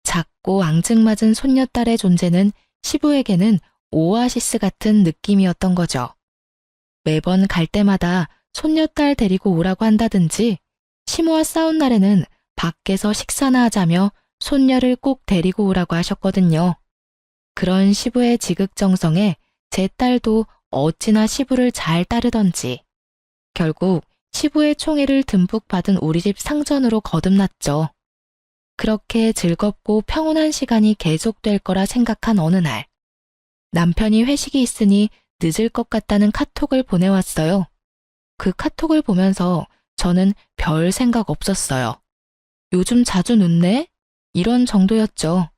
Speaker 1: 작고 앙증맞은 손녀딸의 존재는 시부에게는 오아시스 같은 느낌이었던 거죠. 매번 갈 때마다 손녀딸 데리고 오라고 한다든지 시모와 싸운 날에는 밖에서 식사나 하자며 손녀를 꼭 데리고 오라고 하셨거든요. 그런 시부의 지극정성에 제 딸도 어찌나 시부를 잘 따르던지 결국 시부의 총애를 듬뿍 받은 우리 집 상전으로 거듭났죠. 그렇게 즐겁고 평온한 시간이 계속될 거라 생각한 어느 날 남편이 회식이 있으니 늦을 것 같다는 카톡을 보내왔어요. 그 카톡을 보면서 저는 별 생각 없었어요. 요즘 자주 늦네? 이런 정도였죠.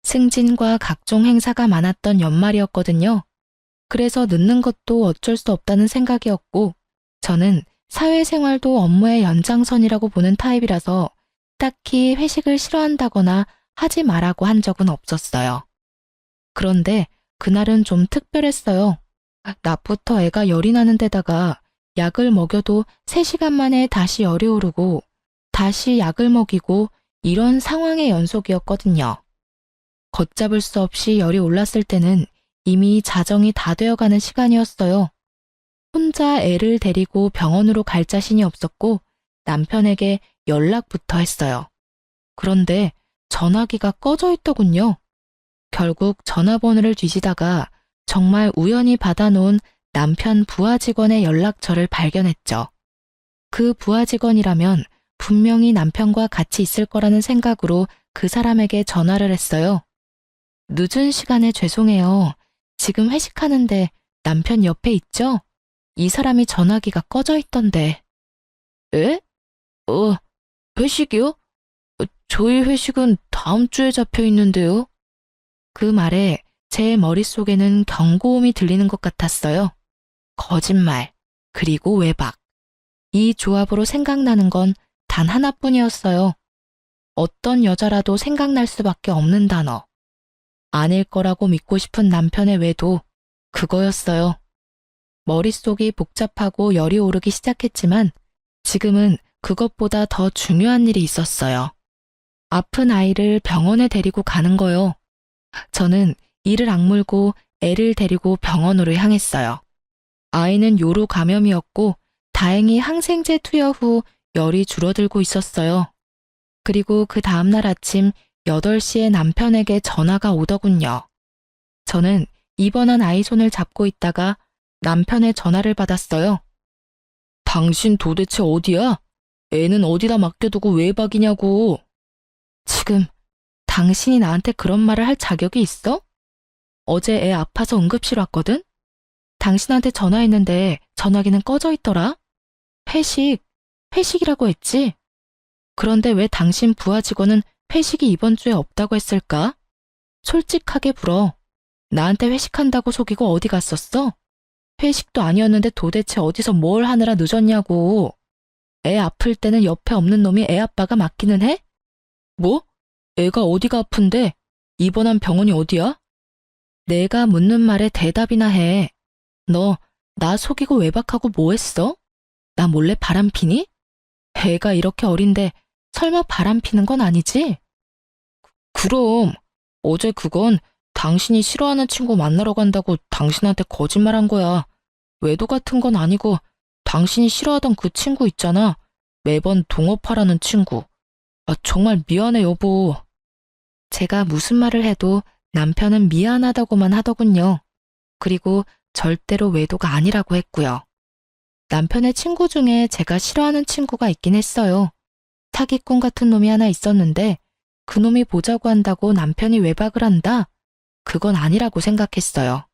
Speaker 1: 승진과 각종 행사가 많았던 연말이었거든요. 그래서 늦는 것도 어쩔 수 없다는 생각이었고 저는 사회생활도 업무의 연장선이라고 보는 타입이라서 딱히 회식을 싫어한다거나 하지 말라고 한 적은 없었어요. 그런데 그날은 좀 특별했어요. 낮부터 애가 열이 나는 데다가 약을 먹여도 3시간 만에 다시 열이 오르고 다시 약을 먹이고 이런 상황의 연속이었거든요. 걷잡을 수 없이 열이 올랐을 때는 이미 자정이 다 되어가는 시간이었어요. 혼자 애를 데리고 병원으로 갈 자신이 없었고 남편에게 연락부터 했어요. 그런데 전화기가 꺼져 있더군요. 결국 전화번호를 뒤지다가 정말 우연히 받아놓은 남편 부하 직원의 연락처를 발견했죠. 그 부하 직원이라면 분명히 남편과 같이 있을 거라는 생각으로 그 사람에게 전화를 했어요. 늦은 시간에 죄송해요. 지금 회식하는데 남편 옆에 있죠? 이 사람이 전화기가 꺼져 있던데. 에? 회식이요? 저희 회식은 다음 주에 잡혀 있는데요. 그 말에 제 머릿속에는 경고음이 들리는 것 같았어요. 거짓말, 그리고 외박. 이 조합으로 생각나는 건 단 하나뿐이었어요. 어떤 여자라도 생각날 수밖에 없는 단어. 아닐 거라고 믿고 싶은 남편의 외도, 그거였어요. 머릿속이 복잡하고 열이 오르기 시작했지만 지금은 그것보다 더 중요한 일이 있었어요. 아픈 아이를 병원에 데리고 가는 거요. 저는 이를 악물고 애를 데리고 병원으로 향했어요. 아이는 요로 감염이었고 다행히 항생제 투여 후 열이 줄어들고 있었어요. 그리고 그 다음날 아침 8시에 남편에게 전화가 오더군요. 저는 입원한 아이 손을 잡고 있다가 남편의 전화를 받았어요. 당신 도대체 어디야? 애는 어디다 맡겨두고 외박이냐고. 지금 당신이 나한테 그런 말을 할 자격이 있어? 어제 애 아파서 응급실 왔거든? 당신한테 전화했는데 전화기는 꺼져 있더라? 회식이라고 했지? 그런데 왜 당신 부하 직원은 회식이 이번 주에 없다고 했을까? 솔직하게 불어. 나한테 회식한다고 속이고 어디 갔었어? 회식도 아니었는데 도대체 어디서 뭘 하느라 늦었냐고. 애 아플 때는 옆에 없는 놈이 애 아빠가 맡기는 해? 뭐? 애가 어디가 아픈데? 입원한 병원이 어디야? 내가 묻는 말에 대답이나 해. 너 나 속이고 외박하고 뭐 했어? 나 몰래 바람 피니? 애가 이렇게 어린데 설마 바람 피는 건 아니지? 그럼 어제 그건 당신이 싫어하는 친구 만나러 간다고 당신한테 거짓말한 거야. 외도 같은 건 아니고 당신이 싫어하던 그 친구 있잖아. 매번 동업하라는 친구. 정말 미안해 여보. 제가 무슨 말을 해도 남편은 미안하다고만 하더군요. 그리고 절대로 외도가 아니라고 했고요. 남편의 친구 중에 제가 싫어하는 친구가 있긴 했어요. 사기꾼 같은 놈이 하나 있었는데 그 놈이 보자고 한다고 남편이 외박을 한다? 그건 아니라고 생각했어요.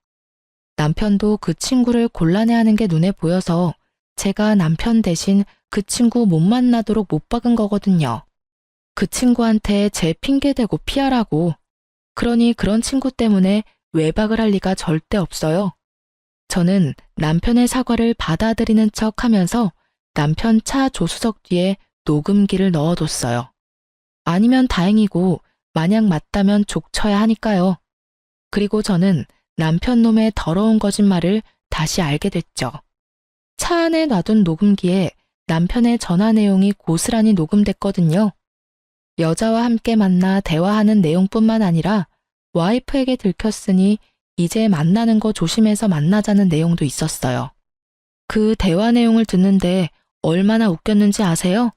Speaker 1: 남편도 그 친구를 곤란해하는 게 눈에 보여서 제가 남편 대신 그 친구 못 만나도록 못 박은 거거든요. 그 친구한테 제 핑계대고 피하라고. 그러니 그런 친구 때문에 외박을 할 리가 절대 없어요. 저는 남편의 사과를 받아들이는 척 하면서 남편 차 조수석 뒤에 녹음기를 넣어뒀어요. 아니면 다행이고 만약 맞다면 족쳐야 하니까요. 그리고 저는 남편 놈의 더러운 거짓말을 다시 알게 됐죠. 차 안에 놔둔 녹음기에 남편의 전화 내용이 고스란히 녹음됐거든요. 여자와 함께 만나 대화하는 내용뿐만 아니라 와이프에게 들켰으니 이제 만나는 거 조심해서 만나자는 내용도 있었어요. 그 대화 내용을 듣는데 얼마나 웃겼는지 아세요?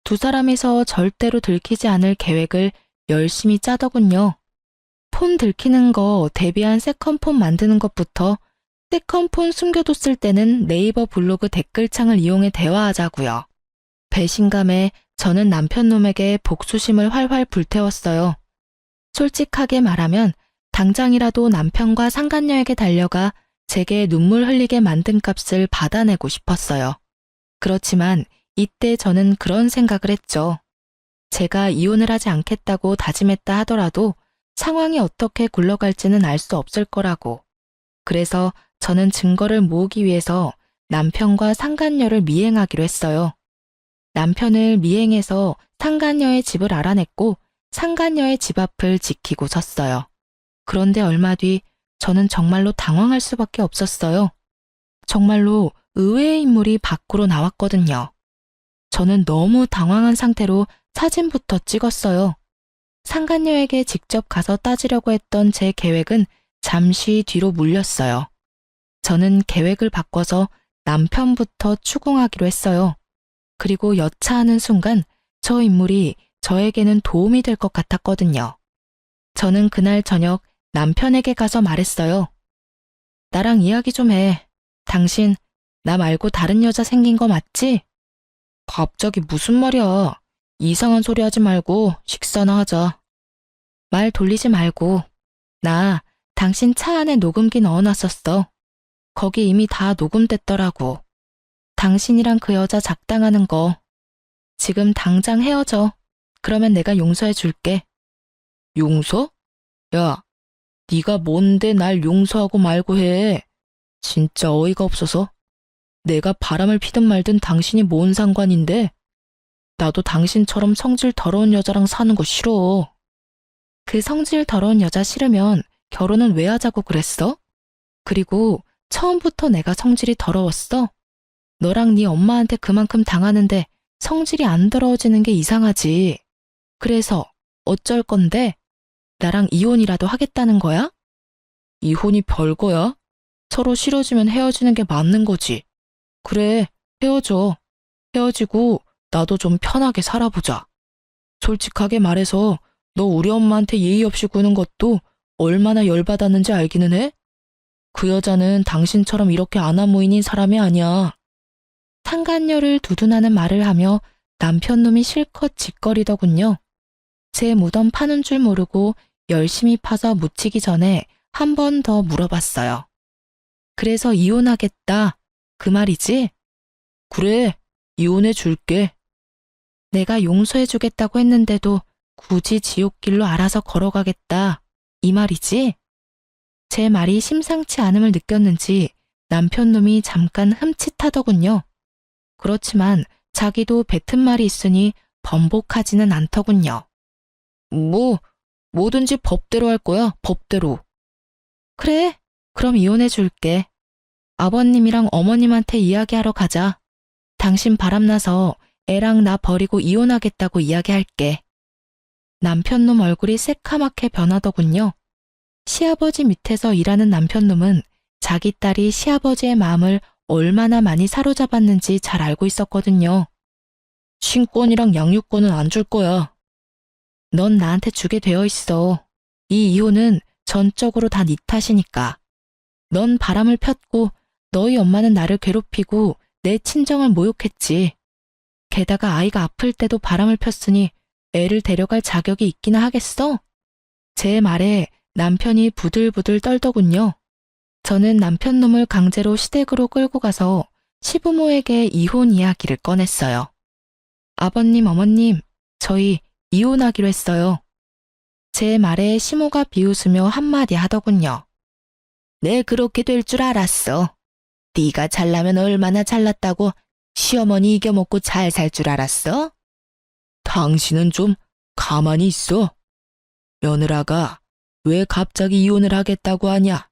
Speaker 1: 두 사람이서 절대로 들키지 않을 계획을 열심히 짜더군요. 폰 들키는 거 대비한 세컨폰 만드는 것부터 세컨폰 숨겨뒀을 때는 네이버 블로그 댓글창을 이용해 대화하자고요. 배신감에 저는 남편놈에게 복수심을 활활 불태웠어요. 솔직하게 말하면 당장이라도 남편과 상간녀에게 달려가 제게 눈물 흘리게 만든 값을 받아내고 싶었어요. 그렇지만 이때 저는 그런 생각을 했죠. 제가 이혼을 하지 않겠다고 다짐했다 하더라도 상황이 어떻게 굴러갈지는 알 수 없을 거라고. 그래서 저는 증거를 모으기 위해서 남편과 상간녀를 미행하기로 했어요. 남편을 미행해서 상간녀의 집을 알아냈고 상간녀의 집 앞을 지키고 섰어요. 그런데 얼마 뒤 저는 정말로 당황할 수밖에 없었어요. 정말로 의외의 인물이 밖으로 나왔거든요. 저는 너무 당황한 상태로 사진부터 찍었어요. 상간녀에게 직접 가서 따지려고 했던 제 계획은 잠시 뒤로 물렸어요. 저는 계획을 바꿔서 남편부터 추궁하기로 했어요. 그리고 여차하는 순간 저 인물이 저에게는 도움이 될 것 같았거든요. 저는 그날 저녁 남편에게 가서 말했어요. 나랑 이야기 좀 해. 당신 나 말고 다른 여자 생긴 거 맞지? 갑자기 무슨 말이야. 이상한 소리 하지 말고 식사나 하자. 말 돌리지 말고. 나 당신 차 안에 녹음기 넣어놨었어. 거기 이미 다 녹음됐더라고. 당신이랑 그 여자 작당하는 거. 지금 당장 헤어져. 그러면 내가 용서해 줄게. 용서? 야, 네가 뭔데 날 용서하고 말고 해. 진짜 어이가 없어서. 내가 바람을 피든 말든 당신이 뭔 상관인데? 나도 당신처럼 성질 더러운 여자랑 사는 거 싫어. 그 성질 더러운 여자 싫으면 결혼은 왜 하자고 그랬어? 그리고 처음부터 내가 성질이 더러웠어? 너랑 네 엄마한테 그만큼 당하는데 성질이 안 더러워지는 게 이상하지. 그래서 어쩔 건데? 나랑 이혼이라도 하겠다는 거야? 이혼이 별거야? 서로 싫어지면 헤어지는 게 맞는 거지. 그래, 헤어져. 헤어지고 나도 좀 편하게 살아보자. 솔직하게 말해서 너 우리 엄마한테 예의 없이 구는 것도 얼마나 열받았는지 알기는 해? 그 여자는 당신처럼 이렇게 아나무인인 사람이 아니야. 상간녀를 두둔하는 말을 하며 남편놈이 실컷 짓거리더군요. 제 무덤 파는 줄 모르고 열심히 파서 묻히기 전에 한 번 더 물어봤어요. 그래서 이혼하겠다. 그 말이지? 그래, 이혼해 줄게. 내가 용서해 주겠다고 했는데도 굳이 지옥길로 알아서 걸어가겠다. 이 말이지? 제 말이 심상치 않음을 느꼈는지 남편놈이 잠깐 흠칫하더군요. 그렇지만 자기도 뱉은 말이 있으니 번복하지는 않더군요. 뭐든지 법대로 할 거야, 법대로. 그래, 그럼 이혼해 줄게. 아버님이랑 어머님한테 이야기하러 가자. 당신 바람나서 애랑 나 버리고 이혼하겠다고 이야기할게. 남편놈 얼굴이 새카맣게 변하더군요. 시아버지 밑에서 일하는 남편놈은 자기 딸이 시아버지의 마음을 얼마나 많이 사로잡았는지 잘 알고 있었거든요. 친권이랑 양육권은 안 줄 거야. 넌 나한테 주게 되어 있어. 이 이혼은 전적으로 다 네 탓이니까. 넌 바람을 폈고 너희 엄마는 나를 괴롭히고 내 친정을 모욕했지. 게다가 아이가 아플 때도 바람을 폈으니 애를 데려갈 자격이 있기나 하겠어? 제 말에 남편이 부들부들 떨더군요. 저는 남편놈을 강제로 시댁으로 끌고 가서 시부모에게 이혼 이야기를 꺼냈어요. 아버님, 어머님, 저희 이혼하기로 했어요. 제 말에 시모가 비웃으며 한마디 하더군요. 네, 그렇게 될 줄 알았어. 네가 잘나면 얼마나 잘났다고 시어머니 이겨먹고 잘 살 줄 알았어? 당신은 좀 가만히 있어. 며느라가 왜 갑자기 이혼을 하겠다고 하냐?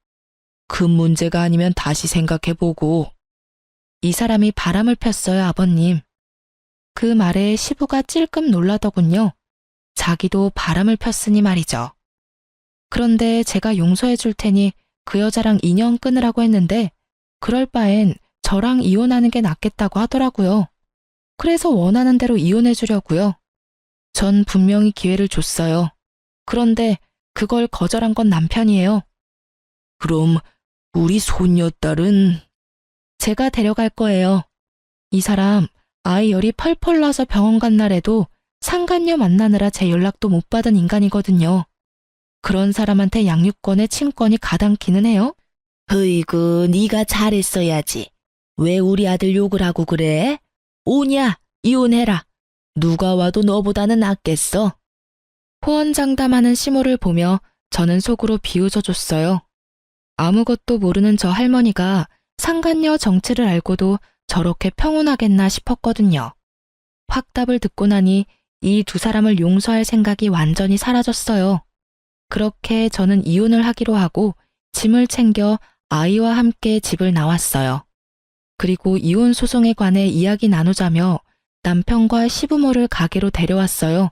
Speaker 1: 큰 문제가 아니면 다시 생각해보고. 이 사람이 바람을 폈어요, 아버님. 그 말에 시부가 찔끔 놀라더군요. 자기도 바람을 폈으니 말이죠. 그런데 제가 용서해 줄 테니 그 여자랑 인연 끊으라고 했는데 그럴 바엔 저랑 이혼하는 게 낫겠다고 하더라고요. 그래서 원하는 대로 이혼해주려고요. 전 분명히 기회를 줬어요. 그런데 그걸 거절한 건 남편이에요. 그럼 우리 손녀딸은? 제가 데려갈 거예요. 이 사람 아이 열이 펄펄 나서 병원 간 날에도 상간녀 만나느라 제 연락도 못 받은 인간이거든요. 그런 사람한테 양육권에 친권이 가당키는 해요? 으이구, 네가 잘했어야지. 왜 우리 아들 욕을 하고 그래? 오냐, 이혼해라. 누가 와도 너보다는 낫겠어. 호언장담하는 시모를 보며 저는 속으로 비웃어줬어요. 아무것도 모르는 저 할머니가 상간녀 정체를 알고도 저렇게 평온하겠나 싶었거든요. 확답을 듣고 나니 이 두 사람을 용서할 생각이 완전히 사라졌어요. 그렇게 저는 이혼을 하기로 하고 짐을 챙겨 아이와 함께 집을 나왔어요. 그리고 이혼 소송에 관해 이야기 나누자며 남편과 시부모를 가게로 데려왔어요.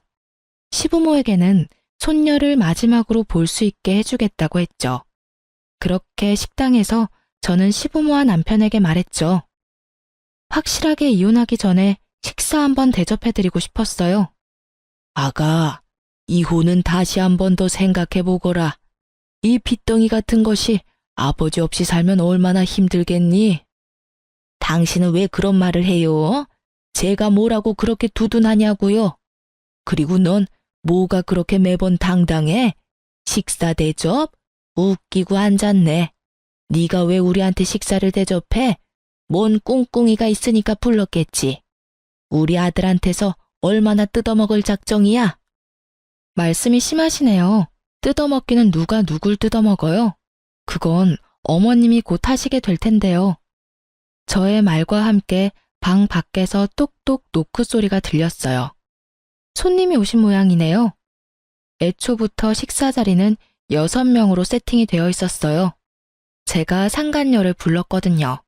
Speaker 1: 시부모에게는 손녀를 마지막으로 볼 수 있게 해주겠다고 했죠. 그렇게 식당에서 저는 시부모와 남편에게 말했죠. 확실하게 이혼하기 전에 식사 한번 대접해드리고 싶었어요. 아가, 이혼은 다시 한 번 더 생각해보거라. 이 빚덩이 같은 것이 아버지 없이 살면 얼마나 힘들겠니? 당신은 왜 그런 말을 해요? 제가 뭐라고 그렇게 두둔하냐고요? 그리고 넌 뭐가 그렇게 매번 당당해? 식사 대접? 웃기고 앉았네. 네가 왜 우리한테 식사를 대접해? 뭔 꿍꿍이가 있으니까 불렀겠지. 우리 아들한테서 얼마나 뜯어먹을 작정이야? 말씀이 심하시네요. 뜯어먹기는 누가 누굴 뜯어먹어요? 그건 어머님이 곧 하시게 될 텐데요. 저의 말과 함께 방 밖에서 똑똑 노크 소리가 들렸어요. 손님이 오신 모양이네요. 애초부터 식사 자리는 6명으로 세팅이 되어 있었어요. 제가 상간녀를 불렀거든요.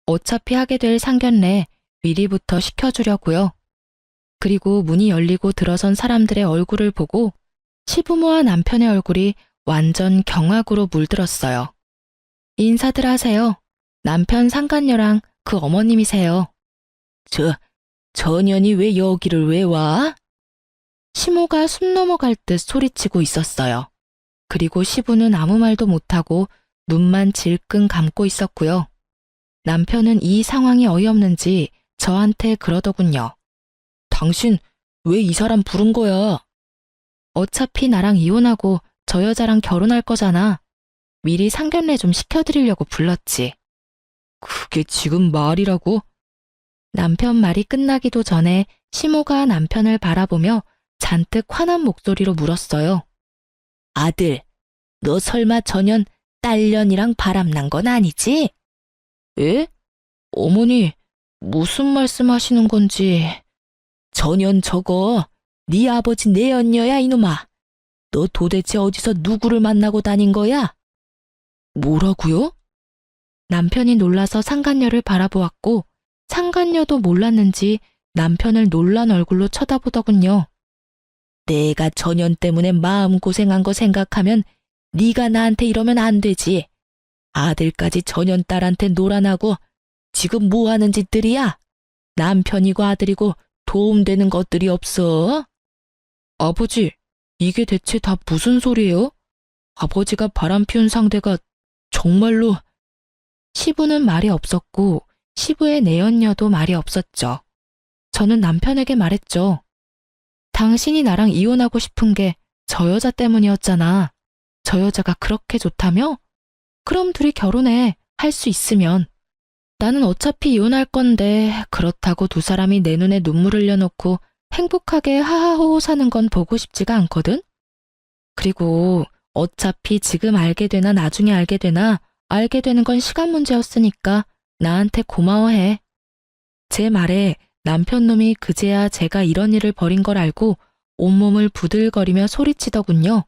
Speaker 1: 어차피 하게 될 상견례 미리부터 시켜주려고요. 그리고 문이 열리고 들어선 사람들의 얼굴을 보고 시부모와 남편의 얼굴이 완전 경악으로 물들었어요. 인사들 하세요. 남편 상간녀랑 그 어머님이세요. 저 년이 왜 여기를 왜 와? 시모가 숨 넘어갈 듯 소리치고 있었어요. 그리고 시부는 아무 말도 못하고 눈만 질끈 감고 있었고요. 남편은 이 상황이 어이없는지 저한테 그러더군요. 당신 왜 이 사람 부른 거야? 어차피 나랑 이혼하고 저 여자랑 결혼할 거잖아. 미리 상견례 좀 시켜드리려고 불렀지. 그게 지금 말이라고? 남편 말이 끝나기도 전에 시모가 남편을 바라보며 잔뜩 화난 목소리로 물었어요. 아들, 너 설마 전년 딸년이랑 바람난 건 아니지? 에? 어머니, 무슨 말씀하시는 건지. 전년 저거 네 아버지 내연녀야 이놈아. 너 도대체 어디서 누구를 만나고 다닌 거야? 뭐라고요? 남편이 놀라서 상간녀를 바라보았고 상간녀도 몰랐는지 남편을 놀란 얼굴로 쳐다보더군요. 내가 전년 때문에 마음고생한 거 생각하면 네가 나한테 이러면 안 되지. 아들까지 전년 딸한테 놀아나고 지금 뭐 하는 짓들이야? 남편이고 아들이고 도움되는 것들이 없어? 아버지, 이게 대체 다 무슨 소리예요? 아버지가 바람 피운 상대가 정말로... 시부는 말이 없었고 시부의 내연녀도 말이 없었죠. 저는 남편에게 말했죠. 당신이 나랑 이혼하고 싶은 게 저 여자 때문이었잖아. 저 여자가 그렇게 좋다며? 그럼 둘이 결혼해. 할 수 있으면. 나는 어차피 이혼할 건데 그렇다고 두 사람이 내 눈에 눈물 흘려놓고 행복하게 하하호호 사는 건 보고 싶지가 않거든? 그리고 어차피 지금 알게 되나 나중에 알게 되나 알게 되는 건 시간 문제였으니까 나한테 고마워해. 제 말에 남편 놈이 그제야 제가 이런 일을 벌인 걸 알고 온몸을 부들거리며 소리치더군요.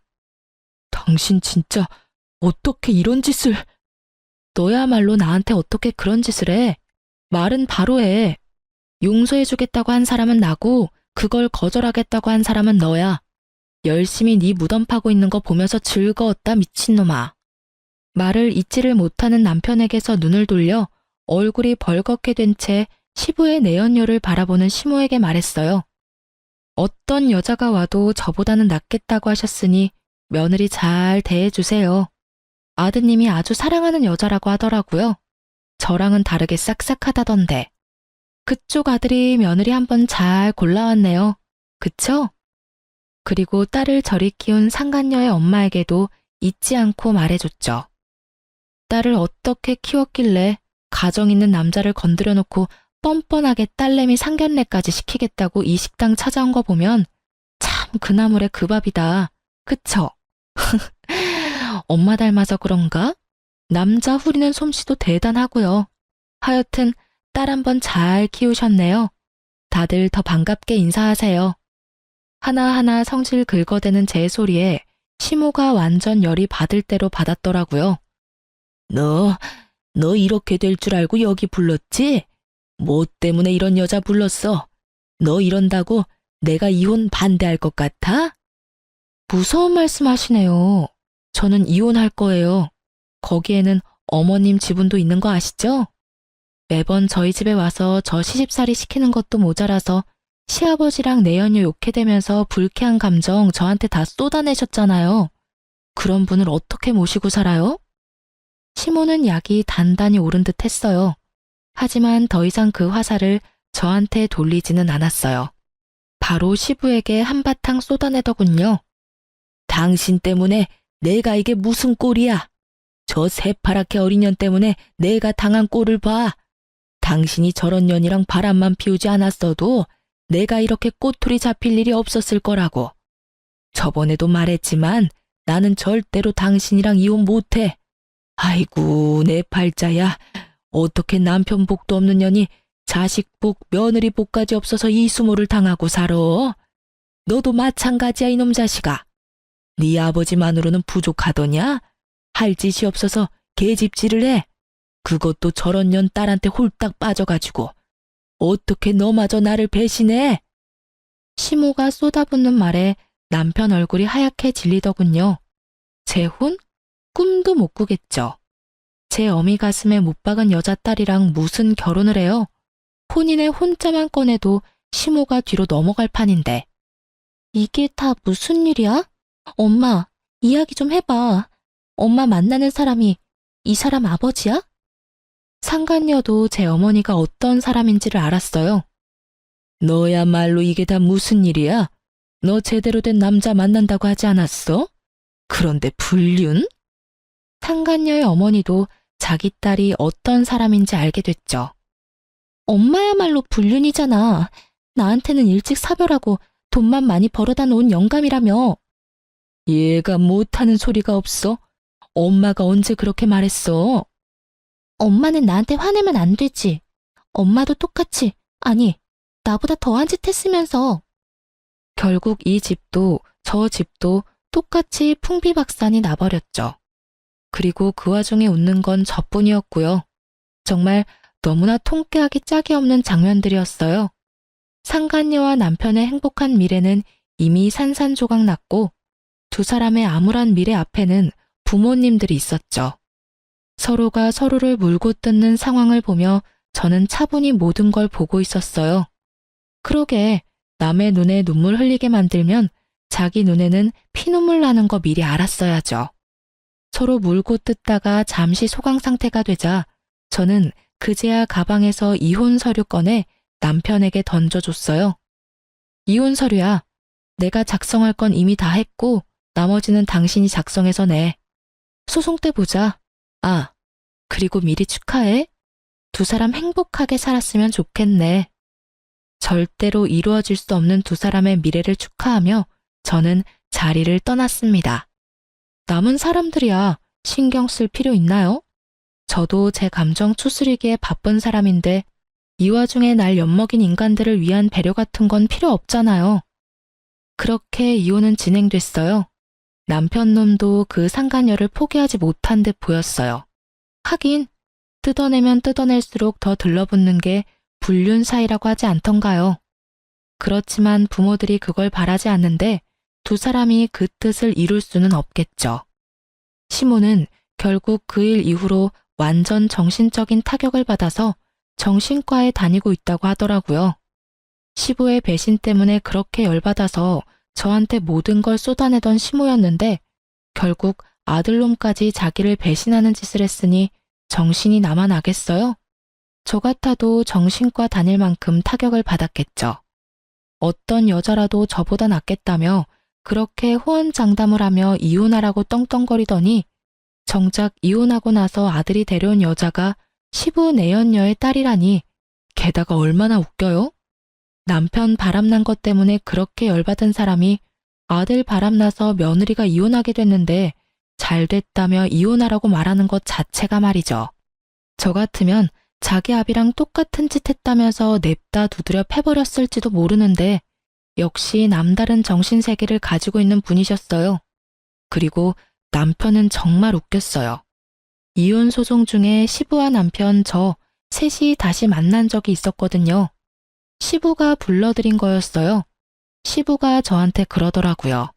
Speaker 1: 당신 진짜 어떻게 이런 짓을... 너야말로 나한테 어떻게 그런 짓을 해? 말은 바로 해. 용서해주겠다고 한 사람은 나고 그걸 거절하겠다고 한 사람은 너야. 열심히 네 무덤 파고 있는 거 보면서 즐거웠다 미친놈아. 말을 잊지를 못하는 남편에게서 눈을 돌려 얼굴이 벌겋게 된 채 시부의 내연녀를 바라보는 시모에게 말했어요. 어떤 여자가 와도 저보다는 낫겠다고 하셨으니 며느리 잘 대해주세요. 아드님이 아주 사랑하는 여자라고 하더라고요. 저랑은 다르게 싹싹하다던데. 그쪽 아들이 며느리 한번 잘 골라왔네요. 그쵸? 그리고 딸을 저리 키운 상간녀의 엄마에게도 잊지 않고 말해줬죠. 딸을 어떻게 키웠길래 가정 있는 남자를 건드려 놓고 뻔뻔하게 딸내미 상견례까지 시키겠다고 이 식당 찾아온 거 보면 참 그나물의 그 밥이다. 그쵸? 엄마 닮아서 그런가? 남자 후리는 솜씨도 대단하고요. 하여튼 딸 한번 잘 키우셨네요. 다들 더 반갑게 인사하세요. 하나하나 성질 긁어대는 제 소리에 시모가 완전 열이 받을 대로 받았더라고요. 너 이렇게 될 줄 알고 여기 불렀지? 뭐 때문에 이런 여자 불렀어? 너 이런다고 내가 이혼 반대할 것 같아? 무서운 말씀 하시네요. 저는 이혼할 거예요. 거기에는 어머님 지분도 있는 거 아시죠? 매번 저희 집에 와서 저 시집살이 시키는 것도 모자라서 시아버지랑 내연녀 욕해대면서 불쾌한 감정 저한테 다 쏟아내셨잖아요. 그런 분을 어떻게 모시고 살아요? 시모는 약이 단단히 오른 듯 했어요. 하지만 더 이상 그 화살을 저한테 돌리지는 않았어요. 바로 시부에게 한바탕 쏟아내더군요. 당신 때문에 내가 이게 무슨 꼴이야. 저 새파랗게 어린 년 때문에 내가 당한 꼴을 봐. 당신이 저런 년이랑 바람만 피우지 않았어도 내가 이렇게 꼬투리 잡힐 일이 없었을 거라고. 저번에도 말했지만 나는 절대로 당신이랑 이혼 못해. 아이고 내 팔자야. 어떻게 남편 복도 없는 년이 자식 복, 며느리 복까지 없어서 이 수모를 당하고 살아? 너도 마찬가지야 이놈 자식아. 네 아버지만으로는 부족하더냐? 할 짓이 없어서 계집질을 해. 그것도 저런 년 딸한테 홀딱 빠져가지고. 어떻게 너마저 나를 배신해? 시모가 쏟아붓는 말에 남편 얼굴이 하얗게 질리더군요. 재혼? 꿈도 못 꾸겠죠. 제 어미 가슴에 못 박은 여자딸이랑 무슨 결혼을 해요? 혼인의 혼자만 꺼내도 시모가 뒤로 넘어갈 판인데. 이게 다 무슨 일이야? 엄마, 이야기 좀 해봐. 엄마 만나는 사람이 이 사람 아버지야? 상간녀도 제 어머니가 어떤 사람인지를 알았어요. 너야말로 이게 다 무슨 일이야? 너 제대로 된 남자 만난다고 하지 않았어? 그런데 불륜? 상간녀의 어머니도 자기 딸이 어떤 사람인지 알게 됐죠. 엄마야말로 불륜이잖아. 나한테는 일찍 사별하고 돈만 많이 벌어다 놓은 영감이라며. 얘가 못하는 소리가 없어. 엄마가 언제 그렇게 말했어? 엄마는 나한테 화내면 안 되지. 엄마도 똑같이, 아니, 나보다 더한 짓 했으면서. 결국 이 집도 저 집도 똑같이 풍비박산이 나버렸죠. 그리고 그 와중에 웃는 건 저뿐이었고요. 정말 너무나 통쾌하기 짝이 없는 장면들이었어요. 상간녀와 남편의 행복한 미래는 이미 산산조각 났고 두 사람의 암울한 미래 앞에는 부모님들이 있었죠. 서로가 서로를 물고 뜯는 상황을 보며 저는 차분히 모든 걸 보고 있었어요. 그러게 남의 눈에 눈물 흘리게 만들면 자기 눈에는 피눈물 나는 거 미리 알았어야죠. 서로 물고 뜯다가 잠시 소강 상태가 되자 저는 그제야 가방에서 이혼 서류 꺼내 남편에게 던져줬어요. 이혼 서류야. 내가 작성할 건 이미 다 했고 나머지는 당신이 작성해서 내. 소송 때 보자. 아, 그리고 미리 축하해. 두 사람 행복하게 살았으면 좋겠네. 절대로 이루어질 수 없는 두 사람의 미래를 축하하며 저는 자리를 떠났습니다. 남은 사람들이야 신경 쓸 필요 있나요? 저도 제 감정 추스리기에 바쁜 사람인데 이 와중에 날 엿먹인 인간들을 위한 배려 같은 건 필요 없잖아요. 그렇게 이혼은 진행됐어요. 남편 놈도 그 상간녀를 포기하지 못한 듯 보였어요. 하긴 뜯어내면 뜯어낼수록 더 들러붙는 게 불륜 사이라고 하지 않던가요. 그렇지만 부모들이 그걸 바라지 않는데 두 사람이 그 뜻을 이룰 수는 없겠죠. 시모는 결국 그 일 이후로 완전 정신적인 타격을 받아서 정신과에 다니고 있다고 하더라고요. 시부의 배신 때문에 그렇게 열받아서 저한테 모든 걸 쏟아내던 시모였는데 결국 아들놈까지 자기를 배신하는 짓을 했으니 정신이 나만 나겠어요? 저 같아도 정신과 다닐 만큼 타격을 받았겠죠. 어떤 여자라도 저보다 낫겠다며 그렇게 호언장담을 하며 이혼하라고 떵떵거리더니 정작 이혼하고 나서 아들이 데려온 여자가 시부 내연녀의 딸이라니 게다가 얼마나 웃겨요? 남편 바람난 것 때문에 그렇게 열받은 사람이 아들 바람나서 며느리가 이혼하게 됐는데 잘 됐다며 이혼하라고 말하는 것 자체가 말이죠. 저 같으면 자기 아비랑 똑같은 짓 했다면서 냅다 두드려 패버렸을지도 모르는데 역시 남다른 정신세계를 가지고 있는 분이셨어요. 그리고 남편은 정말 웃겼어요. 이혼 소송 중에 시부와 남편 저 셋이 다시 만난 적이 있었거든요. 시부가 불러들인 거였어요. 시부가 저한테 그러더라고요.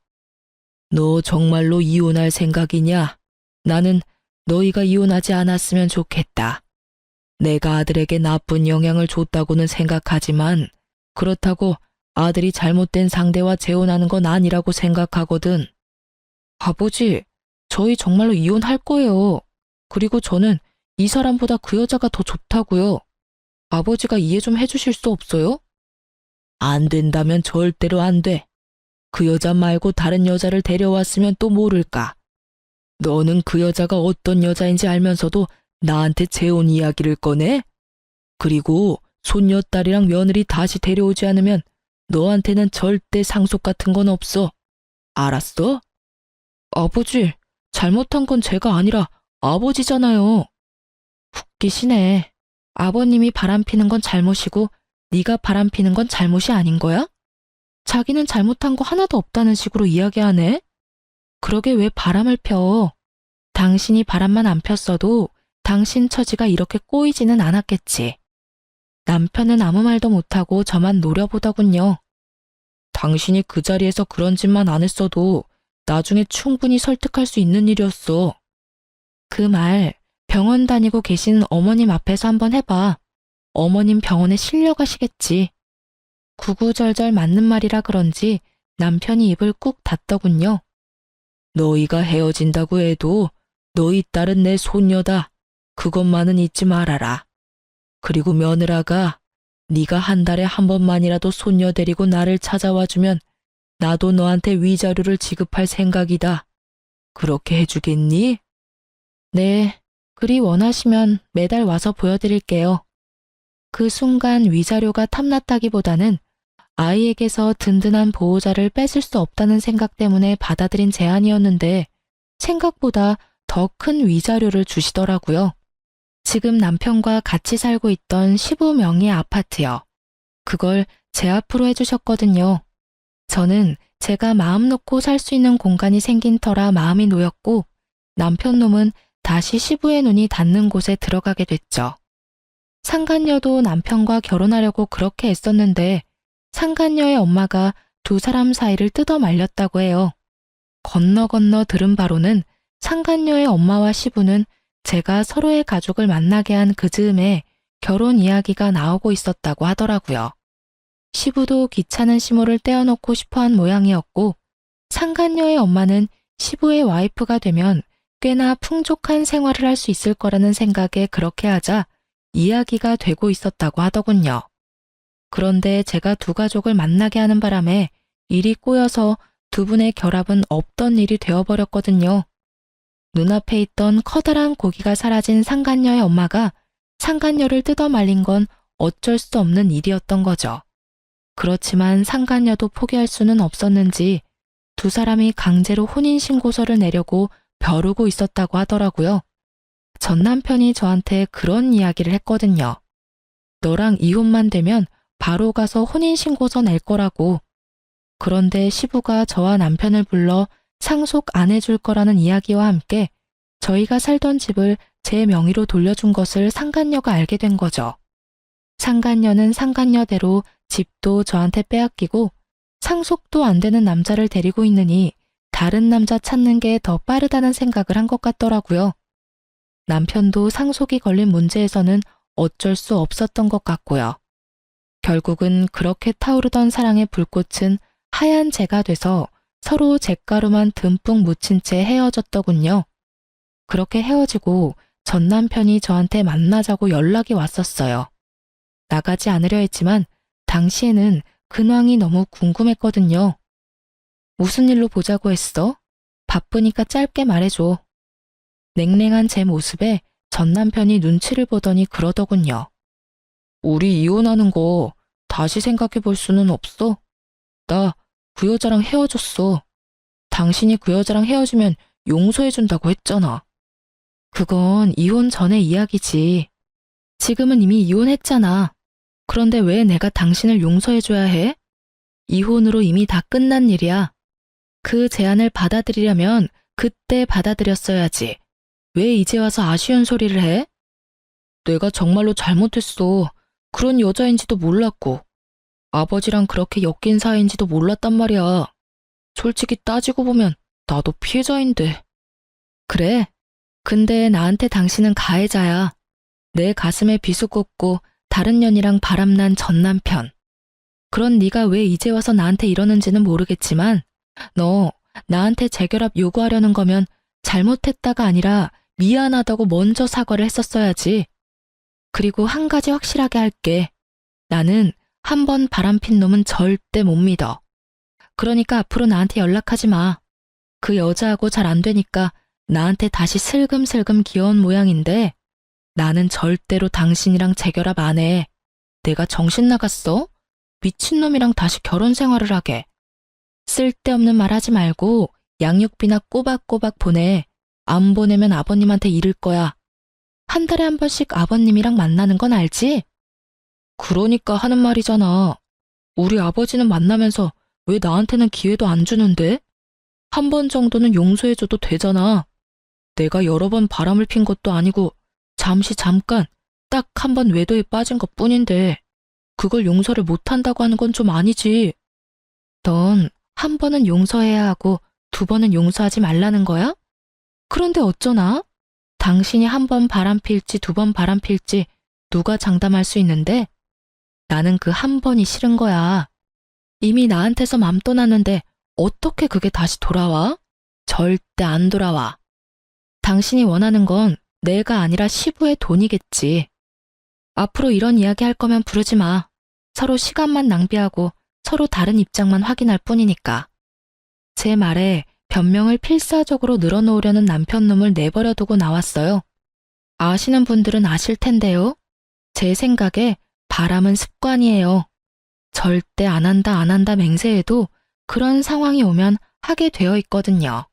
Speaker 1: 너 정말로 이혼할 생각이냐? 나는 너희가 이혼하지 않았으면 좋겠다. 내가 아들에게 나쁜 영향을 줬다고는 생각하지만 그렇다고 아들이 잘못된 상대와 재혼하는 건 아니라고 생각하거든. 아버지, 저희 정말로 이혼할 거예요. 그리고 저는 이 사람보다 그 여자가 더 좋다고요. 아버지가 이해 좀 해주실 수 없어요? 안 된다면 절대로 안 돼. 그 여자 말고 다른 여자를 데려왔으면 또 모를까. 너는 그 여자가 어떤 여자인지 알면서도 나한테 재혼 이야기를 꺼내? 그리고 손녀딸이랑 며느리 다시 데려오지 않으면 너한테는 절대 상속 같은 건 없어. 알았어? 아버지, 잘못한 건 제가 아니라 아버지잖아요. 웃기시네. 아버님이 바람피는 건 잘못이고 네가 바람피는 건 잘못이 아닌 거야? 자기는 잘못한 거 하나도 없다는 식으로 이야기하네. 그러게 왜 바람을 펴? 당신이 바람만 안 폈어도 당신 처지가 이렇게 꼬이지는 않았겠지. 남편은 아무 말도 못하고 저만 노려보더군요. 당신이 그 자리에서 그런 짓만 안 했어도 나중에 충분히 설득할 수 있는 일이었어. 그 말 병원 다니고 계신 어머님 앞에서 한번 해봐. 어머님 병원에 실려가시겠지. 구구절절 맞는 말이라 그런지 남편이 입을 꾹 닫더군요. 너희가 헤어진다고 해도 너희 딸은 내 손녀다. 그것만은 잊지 말아라. 그리고 며느라가 네가 한 달에 한 번만이라도 손녀 데리고 나를 찾아와주면 나도 너한테 위자료를 지급할 생각이다. 그렇게 해주겠니? 네, 그리 원하시면 매달 와서 보여드릴게요. 그 순간 위자료가 탐났다기보다는 아이에게서 든든한 보호자를 뺏을 수 없다는 생각 때문에 받아들인 제안이었는데 생각보다 더 큰 위자료를 주시더라고요. 지금 남편과 같이 살고 있던 15명의 아파트요. 그걸 제 앞으로 해주셨거든요. 저는 제가 마음 놓고 살 수 있는 공간이 생긴 터라 마음이 놓였고 남편 놈은 다시 시부의 눈이 닿는 곳에 들어가게 됐죠. 상간녀도 남편과 결혼하려고 그렇게 애썼는데 상간녀의 엄마가 두 사람 사이를 뜯어 말렸다고 해요. 건너 들은 바로는 상간녀의 엄마와 시부는 제가 서로의 가족을 만나게 한 그 즈음에 결혼 이야기가 나오고 있었다고 하더라고요. 시부도 귀찮은 시모를 떼어놓고 싶어한 모양이었고 상간녀의 엄마는 시부의 와이프가 되면 꽤나 풍족한 생활을 할 수 있을 거라는 생각에 그렇게 하자 이야기가 되고 있었다고 하더군요. 그런데 제가 두 가족을 만나게 하는 바람에 일이 꼬여서 두 분의 결합은 없던 일이 되어버렸거든요. 눈앞에 있던 커다란 고기가 사라진 상간녀의 엄마가 상간녀를 뜯어 말린 건 어쩔 수 없는 일이었던 거죠. 그렇지만 상간녀도 포기할 수는 없었는지 두 사람이 강제로 혼인신고서를 내려고 벼르고 있었다고 하더라고요. 전 남편이 저한테 그런 이야기를 했거든요. 너랑 이혼만 되면 바로 가서 혼인신고서 낼 거라고. 그런데 시부가 저와 남편을 불러 상속 안 해줄 거라는 이야기와 함께 저희가 살던 집을 제 명의로 돌려준 것을 상간녀가 알게 된 거죠. 상간녀는 상간녀대로 집도 저한테 빼앗기고 상속도 안 되는 남자를 데리고 있느니 다른 남자 찾는 게 더 빠르다는 생각을 한 것 같더라고요. 남편도 상속이 걸린 문제에서는 어쩔 수 없었던 것 같고요. 결국은 그렇게 타오르던 사랑의 불꽃은 하얀 재가 돼서 서로 잿가루만 듬뿍 묻힌 채 헤어졌더군요. 그렇게 헤어지고 전 남편이 저한테 만나자고 연락이 왔었어요. 나가지 않으려 했지만 당시에는 근황이 너무 궁금했거든요. 무슨 일로 보자고 했어? 바쁘니까 짧게 말해줘. 냉랭한 제 모습에 전 남편이 눈치를 보더니 그러더군요. 우리 이혼하는 거 다시 생각해 볼 수는 없어? 나 그 여자랑 헤어졌어. 당신이 그 여자랑 헤어지면 용서해준다고 했잖아. 그건 이혼 전의 이야기지. 지금은 이미 이혼했잖아. 그런데 왜 내가 당신을 용서해줘야 해? 이혼으로 이미 다 끝난 일이야. 그 제안을 받아들이려면 그때 받아들였어야지. 왜 이제 와서 아쉬운 소리를 해? 내가 정말로 잘못했어. 그런 여자인지도 몰랐고. 아버지랑 그렇게 엮인 사이인지도 몰랐단 말이야. 솔직히 따지고 보면 나도 피해자인데. 그래. 근데 나한테 당신은 가해자야. 내 가슴에 비수 꽂고 다른 년이랑 바람난 전 남편. 그런 네가 왜 이제 와서 나한테 이러는지는 모르겠지만 너 나한테 재결합 요구하려는 거면 잘못했다가 아니라 미안하다고 먼저 사과를 했었어야지. 그리고 한 가지 확실하게 할게. 나는 한 번 바람핀 놈은 절대 못 믿어. 그러니까 앞으로 나한테 연락하지 마. 그 여자하고 잘 안 되니까 나한테 다시 슬금슬금 기어온 모양인데 나는 절대로 당신이랑 재결합 안 해. 내가 정신 나갔어? 미친놈이랑 다시 결혼 생활을 하게. 쓸데없는 말 하지 말고 양육비나 꼬박꼬박 보내. 안 보내면 아버님한테 이를 거야. 한 달에 한 번씩 아버님이랑 만나는 건 알지? 그러니까 하는 말이잖아. 우리 아버지는 만나면서 왜 나한테는 기회도 안 주는데? 한 번 정도는 용서해줘도 되잖아. 내가 여러 번 바람을 핀 것도 아니고 잠깐 딱 한 번 외도에 빠진 것 뿐인데 그걸 용서를 못한다고 하는 건 좀 아니지. 넌 한 번은 용서해야 하고 두 번은 용서하지 말라는 거야? 그런데 어쩌나? 당신이 한 번 바람 필지 두 번 바람 필지 누가 장담할 수 있는데? 나는 그 한 번이 싫은 거야. 이미 나한테서 맘 떠났는데 어떻게 그게 다시 돌아와? 절대 안 돌아와. 당신이 원하는 건 내가 아니라 시부의 돈이겠지. 앞으로 이런 이야기 할 거면 부르지 마. 서로 시간만 낭비하고 서로 다른 입장만 확인할 뿐이니까. 제 말에 변명을 필사적으로 늘어놓으려는 남편놈을 내버려 두고 나왔어요. 아시는 분들은 아실 텐데요. 제 생각에 바람은 습관이에요. 절대 안 한다 맹세해도 그런 상황이 오면 하게 되어 있거든요.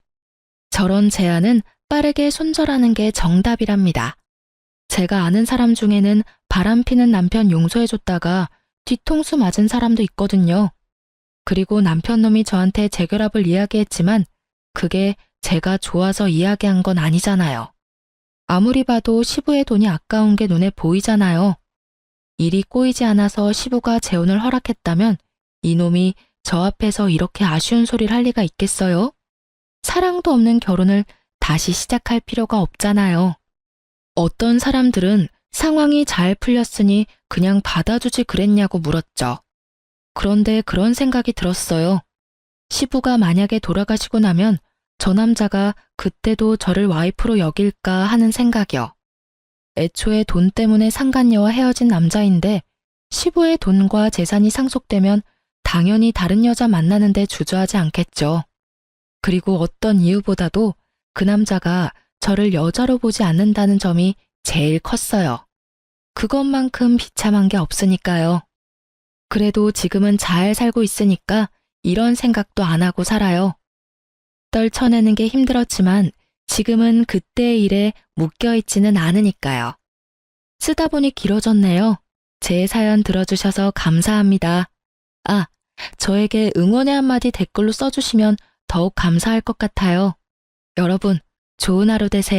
Speaker 1: 저런 제안은 빠르게 손절하는 게 정답이랍니다. 제가 아는 사람 중에는 바람 피는 남편 용서해줬다가 뒤통수 맞은 사람도 있거든요. 그리고 남편놈이 저한테 재결합을 이야기했지만 그게 제가 좋아서 이야기한 건 아니잖아요. 아무리 봐도 시부의 돈이 아까운 게 눈에 보이잖아요. 일이 꼬이지 않아서 시부가 재혼을 허락했다면 이놈이 저 앞에서 이렇게 아쉬운 소리를 할 리가 있겠어요? 사랑도 없는 결혼을 다시 시작할 필요가 없잖아요. 어떤 사람들은 상황이 잘 풀렸으니 그냥 받아주지 그랬냐고 물었죠. 그런데 그런 생각이 들었어요. 시부가 만약에 돌아가시고 나면 저 남자가 그때도 저를 와이프로 여길까 하는 생각이요. 애초에 돈 때문에 상간녀와 헤어진 남자인데 시부의 돈과 재산이 상속되면 당연히 다른 여자 만나는데 주저하지 않겠죠. 그리고 어떤 이유보다도 그 남자가 저를 여자로 보지 않는다는 점이 제일 컸어요. 그것만큼 비참한 게 없으니까요. 그래도 지금은 잘 살고 있으니까 이런 생각도 안 하고 살아요. 떨쳐내는 게 힘들었지만 지금은 그때의 일에 묶여있지는 않으니까요. 쓰다 보니 길어졌네요. 제 사연 들어주셔서 감사합니다. 아, 저에게 응원의 한마디 댓글로 써주시면 더욱 감사할 것 같아요. 여러분, 좋은 하루 되세요.